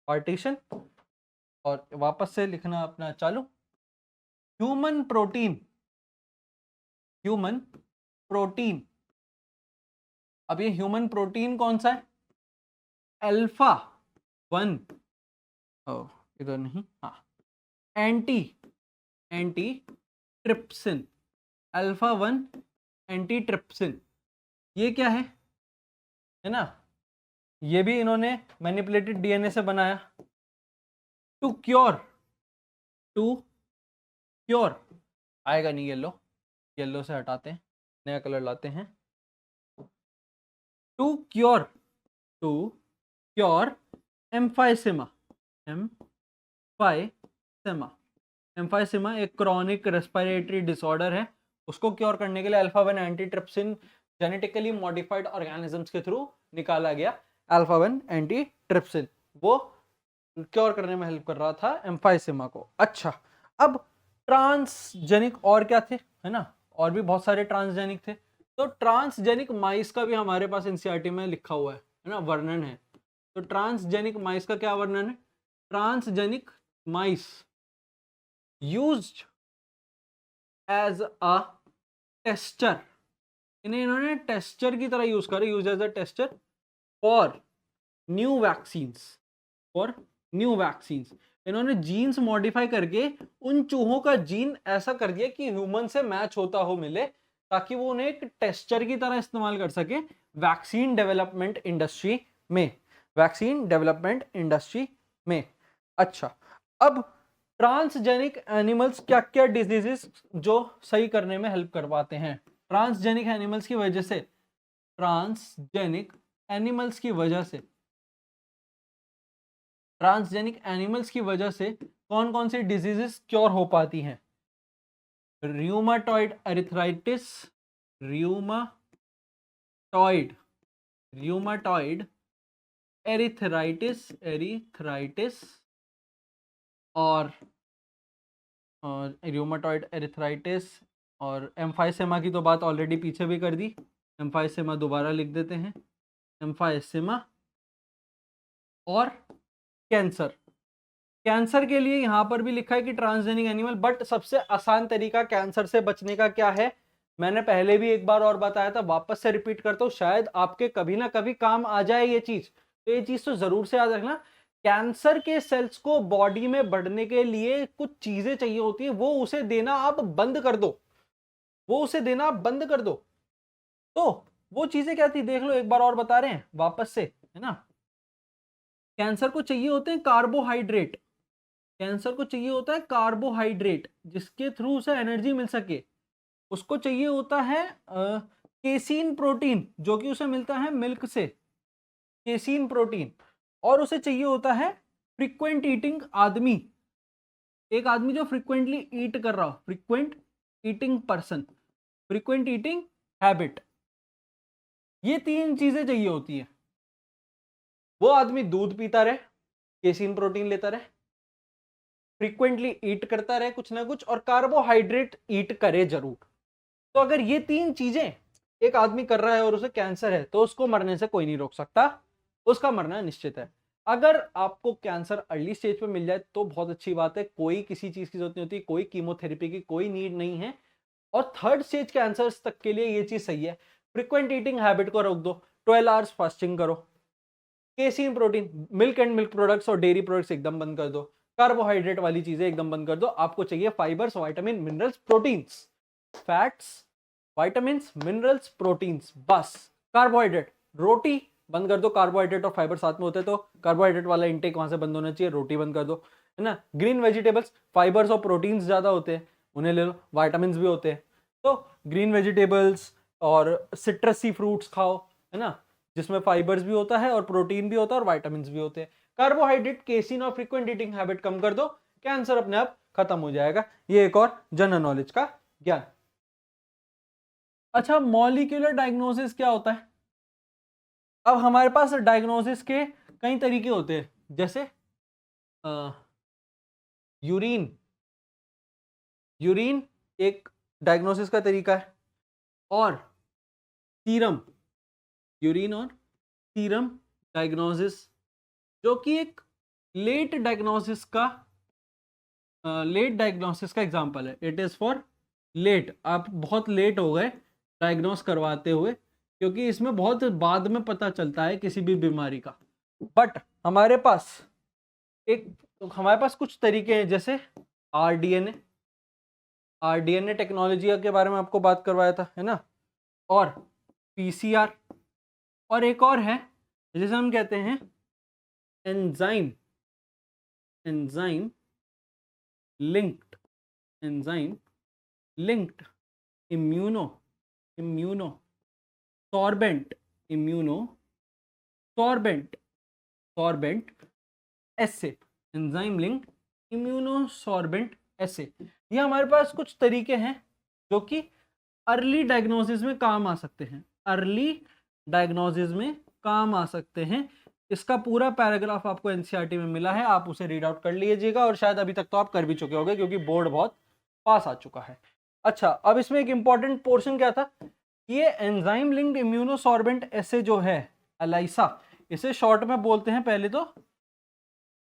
पार्टीशन, और वापस से लिखना अपना चालू। ह्यूमन प्रोटीन अब ये ह्यूमन प्रोटीन कौन सा है? अल्फा 1, इधर नहीं, हाँ, anti trypsin, alpha 1 anti trypsin. ये क्या है ना, ये भी इन्होंने मैनिपुलेटेड डीएनए से बनाया टू क्योर आएगा नहीं, येलो से हटाते हैं, नया कलर लाते हैं। टू क्योर एम्फाइसेमा एक क्रॉनिक रेस्पिरेटरी डिसऑर्डर है, उसको क्योर करने के लिए alpha 1 antitrypsin genetically modified organisms के थ्रू निकाला गया। अल्फा 1 एंटीट्रिप्सिन वो क्योर करने में हेल्प कर रहा था एम्फाइसेमा को। अच्छा, अब ट्रांसजेनिक और क्या थे, है ना, और भी बहुत सारे ट्रांसजेनिक थे। तो ट्रांसजेनिक माइस का भी हमारे पास एनसीईआरटी में लिखा हुआ है ना, वर्णन है। तो ट्रांसजेनिक माइस का क्या वर्णन है? Transgenic mice used as a tester, इन्होंने टेस्टर की तरह यूज करा, use as a tester for new vaccines. इन्होंने जीन्स मॉडिफाई करके उन चूहों का जीन ऐसा कर दिया कि ह्यूमन से मैच होता हो मिले, ताकि वो उन्हें एक टेस्टर की तरह इस्तेमाल कर सके वैक्सीन डेवलपमेंट इंडस्ट्री में। अच्छा, अब ट्रांसजेनिक एनिमल्स क्या क्या डिजीजेस जो सही करने में हेल्प कर पाते हैं? ट्रांसजेनिक एनिमल्स की वजह से कौन कौन सी डिजीजेस क्योर हो पाती हैं? र्यूमाटॉइड एरिथ्राइटिस और र्यूमाटॉइड एरिथ्राइटिस और एम्फाइसेमा की तो बात ऑलरेडी पीछे भी कर दी, एम्फाइसेमा दोबारा लिख देते हैं, एम्फाइसेमा और कैंसर के लिए यहां पर भी लिखा है कि ट्रांसजेनिक एनिमल, बट सबसे आसान तरीका कैंसर से बचने का क्या है, मैंने पहले भी एक बार और बताया था, वापस से रिपीट करता हूं, शायद आपके कभी ना कभी काम आ जाए ये चीज, तो ये चीज तो जरूर से याद रखना। कैंसर के सेल्स को बॉडी में बढ़ने के लिए कुछ चीजें चाहिए होती है, वो उसे देना आप बंद कर दो, तो वो चीजें क्या थी देख लो, एक बार और बता रहे हैं वापस से, है ना। कैंसर को चाहिए होते हैं कार्बोहाइड्रेट, जिसके थ्रू उसे एनर्जी मिल सके। उसको चाहिए होता है केसीन प्रोटीन, जो कि उसे मिलता है मिल्क से, केसीन प्रोटीन। और उसे चाहिए होता है फ्रीक्वेंट ईटिंग आदमी, एक आदमी जो फ्रीक्वेंटली ईट कर रहा हो, फ्रीक्वेंट ईटिंग हैबिट। ये 3 चीजें चाहिए होती है। वो आदमी दूध पीता रहे, केसीन प्रोटीन लेता रहे, फ्रीक्वेंटली ईट करता रहे कुछ ना कुछ, और कार्बोहाइड्रेट ईट करे जरूर। तो अगर ये 3 चीजें एक आदमी कर रहा है और उसे कैंसर है, तो उसको मरने से कोई नहीं रोक सकता, उसका मरना निश्चित है। अगर आपको कैंसर अर्ली स्टेज पे मिल जाए तो बहुत अच्छी बात है, कोई किसी चीज की जरूरत नहीं होती, कोई कीमोथेरेपी की कोई नीड नहीं है, और 3rd स्टेज कैंसर तक के लिए ये चीज सही है। फ्रीक्वेंट ईटिंग हैबिट को रोक दो, 12 आवर्स फास्टिंग करो, casein protein, milk and milk products और डेयरी प्रोडक्ट्स एकदम बंद कर दो, कार्बोहाइड्रेट वाली चीजें एकदम बंद कर दो। आपको चाहिए fibres, vitamin, minerals, proteins, fats, vitamins, minerals, proteins, बस। कार्बोहाइड्रेट, रोटी बंद कर दो, कार्बोहाइड्रेट और फाइबर साथ में होते हैं, तो कार्बोहाइड्रेट वाला इंटेक वहां से बंद होना चाहिए, रोटी बंद कर दो, है ना। ग्रीन वेजिटेबल्स, फाइबर्स और प्रोटीन्स ज्यादा होते हैं, उन्हें ले लो, विटामिन्स भी होते हैं, तो ग्रीन वेजिटेबल्स और सिट्रसी फ्रूट्स खाओ, है ना, जिसमें फाइबर्स भी होता है और प्रोटीन भी होता है और विटामिन्स भी होते हैं। कार्बोहाइड्रेट, केसीन और फ्रीक्वेंट ईटिंग हैबिट कम कर दो, कैंसर अपने आप खत्म हो जाएगा। ये एक और जनरल नॉलेज का ज्ञान। अच्छा, मॉलिक्यूलर डायग्नोसिस क्या होता है? अब हमारे पास डायग्नोसिस के कई तरीके होते हैं, जैसे यूरिन एक डायग्नोसिस का तरीका है, और यूरिन और सीरम डायग्नोसिस, जो कि एक लेट डायग्नोसिस का एग्जांपल है। इट इज फॉर लेट, आप बहुत लेट हो गए डायग्नोस करवाते हुए, क्योंकि इसमें बहुत बाद में पता चलता है किसी भी बीमारी का। बट हमारे पास कुछ तरीके हैं, जैसे आरडीएनए टेक्नोलॉजी के बारे में आपको बात करवाया था, है ना, और पीसीआर, और एक और है जिसे हम कहते हैं एंजाइम लिंक्ड इम्यूनोसॉर्बेंट एसे, एंजाइम लिंक्ड इम्यूनोसॉर्बेंट एसे। ये हमारे पास कुछ तरीके हैं जो कि अर्ली डायग्नोसिस में काम आ सकते हैं। इसका पूरा पैराग्राफ आपको एनसीईआरटी में मिला है, आप उसे रीड आउट कर लीजिएगा, और शायद अभी तक तो आप कर भी चुके होंगे क्योंकि बोर्ड बहुत पास आ चुका है। अच्छा, अब इसमें एक इंपॉर्टेंट पोर्शन क्या था, ये एंजाइम लिंक्ड इम्यूनोसॉर्बेंट एसे जो है एलाइसा, इसे शॉर्ट में बोलते हैं पहले तो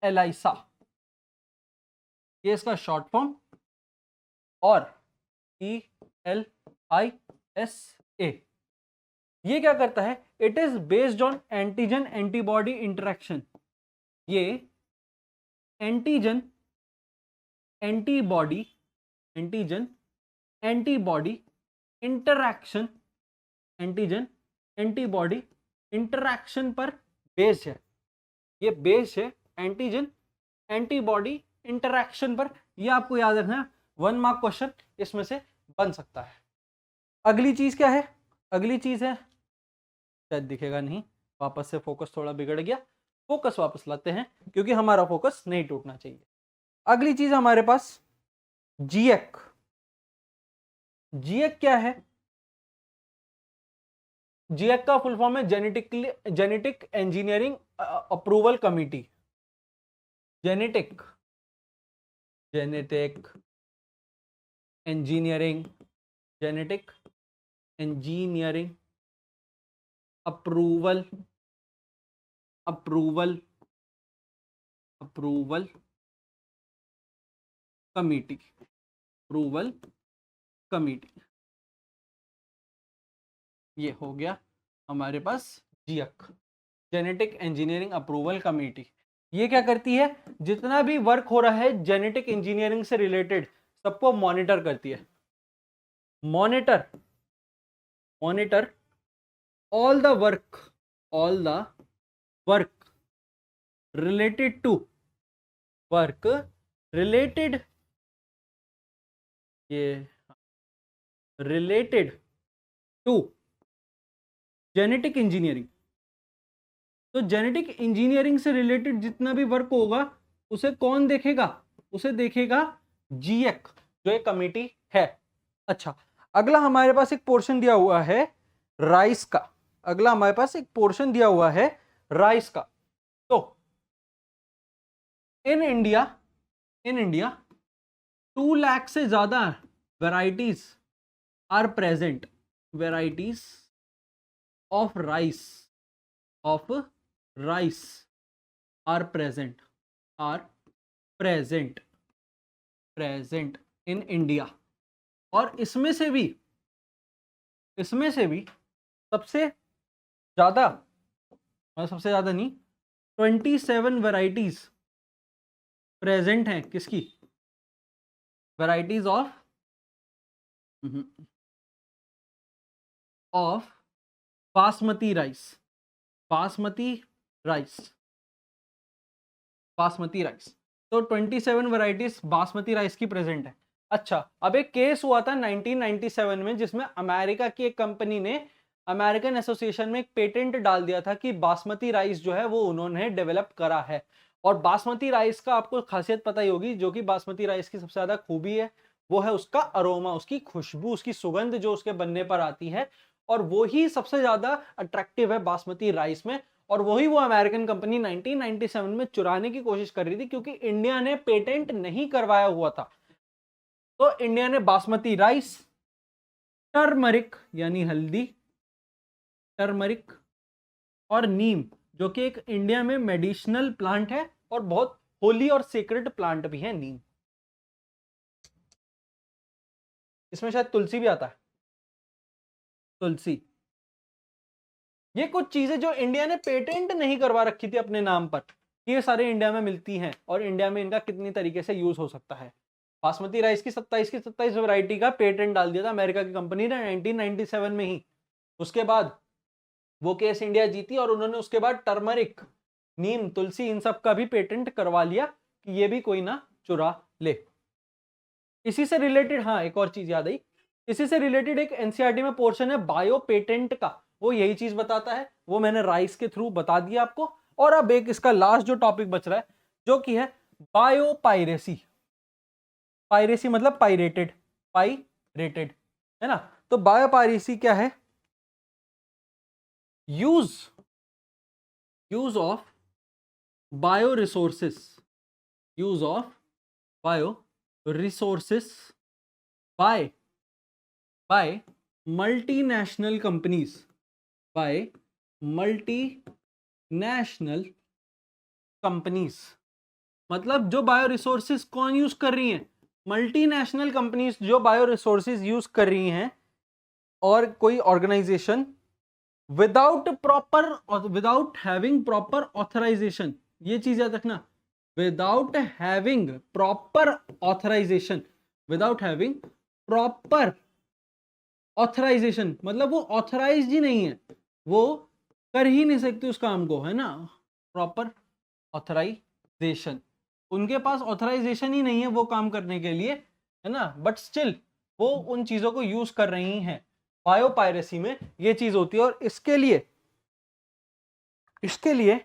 एलाइसा, ये इसका शॉर्ट फॉर्म, और ELISA। ये क्या करता है, it is based on antigen antibody interaction. ये एंटीजन एंटीबॉडी इंटरैक्शन पर बेस्ड है। ये बेस्ड है एंटीजन एंटीबॉडी इंटरैक्शन पर। ये आपको याद रखना, 1 मार्क क्वेश्चन इसमें से बन सकता है। अगली चीज क्या है, अगली चीज है, शायद दिखेगा नहीं, वापस से फोकस थोड़ा बिगड़ गया, फोकस वापस लाते हैं क्योंकि हमारा फोकस नहीं टूटना चाहिए। अगली चीज हमारे पास जीएक क्या है, जीएक का फुल फॉर्म है genetic engineering approval committee. Genetic engineering approval committee, ये हो गया हमारे पास जीएक, जेनेटिक इंजीनियरिंग अप्रूवल कमेटी। ये क्या करती है, जितना भी वर्क हो रहा है जेनेटिक इंजीनियरिंग से रिलेटेड सबको मॉनिटर करती है। Monitor all the work related to genetic engineering. तो जेनेटिक इंजीनियरिंग से रिलेटेड जितना भी वर्क होगा उसे कौन देखेगा, उसे देखेगा जीएक, जो एक कमेटी है। अच्छा, अगला हमारे पास एक पोर्शन दिया हुआ है राइस का। तो इन इंडिया 2 लाख से ज्यादा varieties are present, varieties of rice are present in India. और इसमें से भी सबसे ज्यादा नहीं, 27 वैरायटीज प्रेजेंट हैं। किसकी? Varieties of basmati rice. तो 27 वैरायटीज बासमती राइस की प्रेजेंट है। अच्छा, अब एक केस हुआ था 1997 में जिसमें अमेरिका की एक कंपनी ने अमेरिकन एसोसिएशन में एक पेटेंट डाल दिया था कि बासमती राइस जो है वो उन्होंने डेवलप करा है। और बासमती राइस का आपको खासियत पता ही होगी, जो कि बासमती राइस की सबसे ज्यादा खूबी है वो है उसका अरोमा, उसकी खुशबू, उसकी सुगंध जो उसके बनने पर आती है, और वो ही सबसे ज्यादा अट्रैक्टिव है बासमती राइस में। और वही वो अमेरिकन कंपनी 1997 में चुराने की कोशिश कर रही थी क्योंकि इंडिया ने पेटेंट नहीं करवाया हुआ था। तो इंडिया ने बासमती राइस, टर्मरिक यानी हल्दी, टर्मरिक और नीम, जो कि एक इंडिया में मेडिसिनल प्लांट है और बहुत होली और सीक्रेट प्लांट भी है नीम। इसमें शायद तुलसी भी आता है, तुलसी। ये कुछ चीजें जो इंडिया ने पेटेंट नहीं करवा रखी थी अपने नाम पर, ये सारे इंडिया में मिलती हैं और इंडिया में इनका कितनी तरीके से यूज हो सकता है। बासमती राइस की 27 वैरायटी का पेटेंट डाल दिया था अमेरिका की कंपनी ने 1997 में ही। उसके बाद वो केस इंडिया जीती और उन्होंने उसके बाद टर्मरिक, नीम, तुलसी, इन सब का भी पेटेंट करवा लिया कि ये भी कोई ना चुरा ले। इसी से रिलेटेड, हाँ, एक और चीज याद आई, इसी से रिलेटेड एक एनसीईआरटी में पोर्शन है बायो पेटेंट का, वो यही चीज बताता है, वो मैंने राइस के थ्रू बता दिया आपको। और अब एक इसका लास्ट जो टॉपिक बच रहा है जो कि है बायो पायरेसी। पायरेसी मतलब पायरेटेड, पायरेटेड, है ना। तो बायो पायरेसी क्या है? Use of bioresources, use of bioresources by multinational companies, by multinational companies. मतलब जो बायो रिसोर्सेज कौन यूज कर रही हैं? मल्टीनेशनल कंपनीज जो बायो रिसोर्सेज यूज कर रही हैं, और कोई organisation without having proper authorisation, ये चीज याद रखना, without having proper authorisation, without having proper authorisation, मतलब वो ऑथराइज ही नहीं है, वो कर ही नहीं सकती उस काम को, है ना। प्रॉपर ऑथराइजेशन, उनके पास ऑथराइजेशन ही नहीं है वो काम करने के लिए, है ना, बट स्टिल वो उन चीजों को यूज कर रही हैं। बायो पायरेसी में ये चीज होती है। और इसके लिए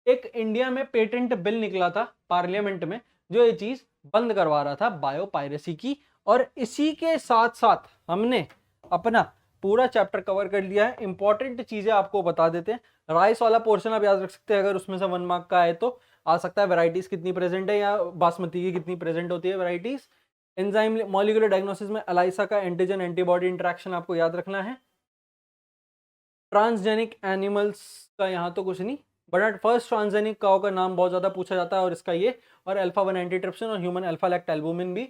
एक इंडिया में पेटेंट बिल निकला था पार्लियामेंट में जो ये चीज बंद करवा रहा था बायो पायरेसी की। और इसी के साथ साथ हमने अपना पूरा चैप्टर कवर कर लिया है। इंपॉर्टेंट चीजें आपको बता देते हैं। राइस वाला पोर्शन आप याद रख सकते हैं, अगर उसमें से 1 मार्क का आए तो आ सकता है। वैरायटीज कितनी प्रेजेंट है या बासमती की कितनी प्रेजेंट होती है वैरायटीज। एंजाइम मॉलिक्यूलर डायग्नोसिस में एलाइसा का एंटीजन एंटीबॉडी इंटरेक्शन आपको याद रखना है। ट्रांसजेनिक एनिमल्स का यहाँ तो कुछ नहीं, बट फर्स्ट ट्रांसजेनिक काउ का नाम बहुत ज्यादा पूछा जाता है और इसका ये, और अल्फा 1 एंटीट्रिप्सिन और ह्यूमन अल्फा लैक्ट एल्बुमिन भी।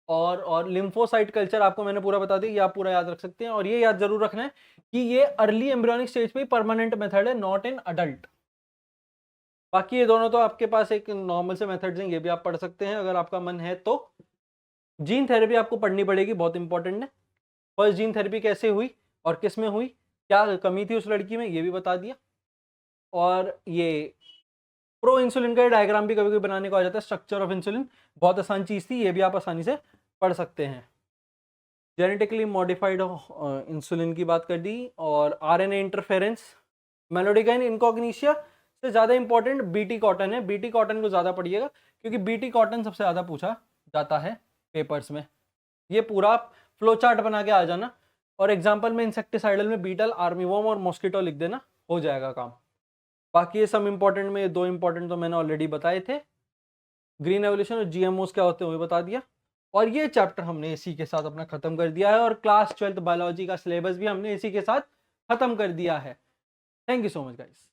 और लिम्फोसाइट कल्चर आपको मैंने पूरा बता दिया, ये आप पूरा याद रख सकते हैं। और ये याद जरूर रखना है कि ये अर्ली एम्ब्रियोनिक स्टेज पे परमानेंट मेथड है, नॉट इन अडल्ट। बाकी ये दोनों तो आपके पास एक नॉर्मल से मेथड्स हैं, ये भी आप पढ़ सकते हैं अगर आपका मन है तो। जीन थेरेपी आपको पढ़नी पड़ेगी, बहुत इंपॉर्टेंट है। फर्स्ट जीन थेरेपी कैसे हुई और किस में हुई, क्या कमी थी उस लड़की में, ये भी बता दिया। और ये प्रो इंसुलिन का डायग्राम भी कभी कभी बनाने को आ जाता है, स्ट्रक्चर ऑफ इंसुलिन, बहुत आसान चीज थी, ये भी आप आसानी से पढ़ सकते हैं। जेनेटिकली मॉडिफाइड इंसुलिन की बात कर दी। और आरएनए इंटरफेरेंस, मेलोडिकाइन इनकॉग्निशिया से ज़्यादा इंपॉर्टेंट बीटी कॉटन है। बीटी कॉटन को ज़्यादा पढ़िएगा क्योंकि बीटी कॉटन सबसे ज़्यादा पूछा जाता है पेपर्स में। ये पूरा फ्लो चार्ट बना के आ जाना और एग्जाम्पल में इंसेक्टिसाइडल में बीटल, आर्मीवॉर्म और मॉस्किटो लिख देना, हो जाएगा काम। बाकी ये सब इंपॉर्टेंट में, ये 2 इंपॉर्टेंट तो मैंने ऑलरेडी बताए थे। ग्रीन एवोल्यूशन और जीएमओस क्या होते हैं वो बता दिया। और ये चैप्टर हमने इसी के साथ अपना खत्म कर दिया है और क्लास 12th बायोलॉजी का सिलेबस भी हमने इसी के साथ खत्म कर दिया है। Thank you so much guys.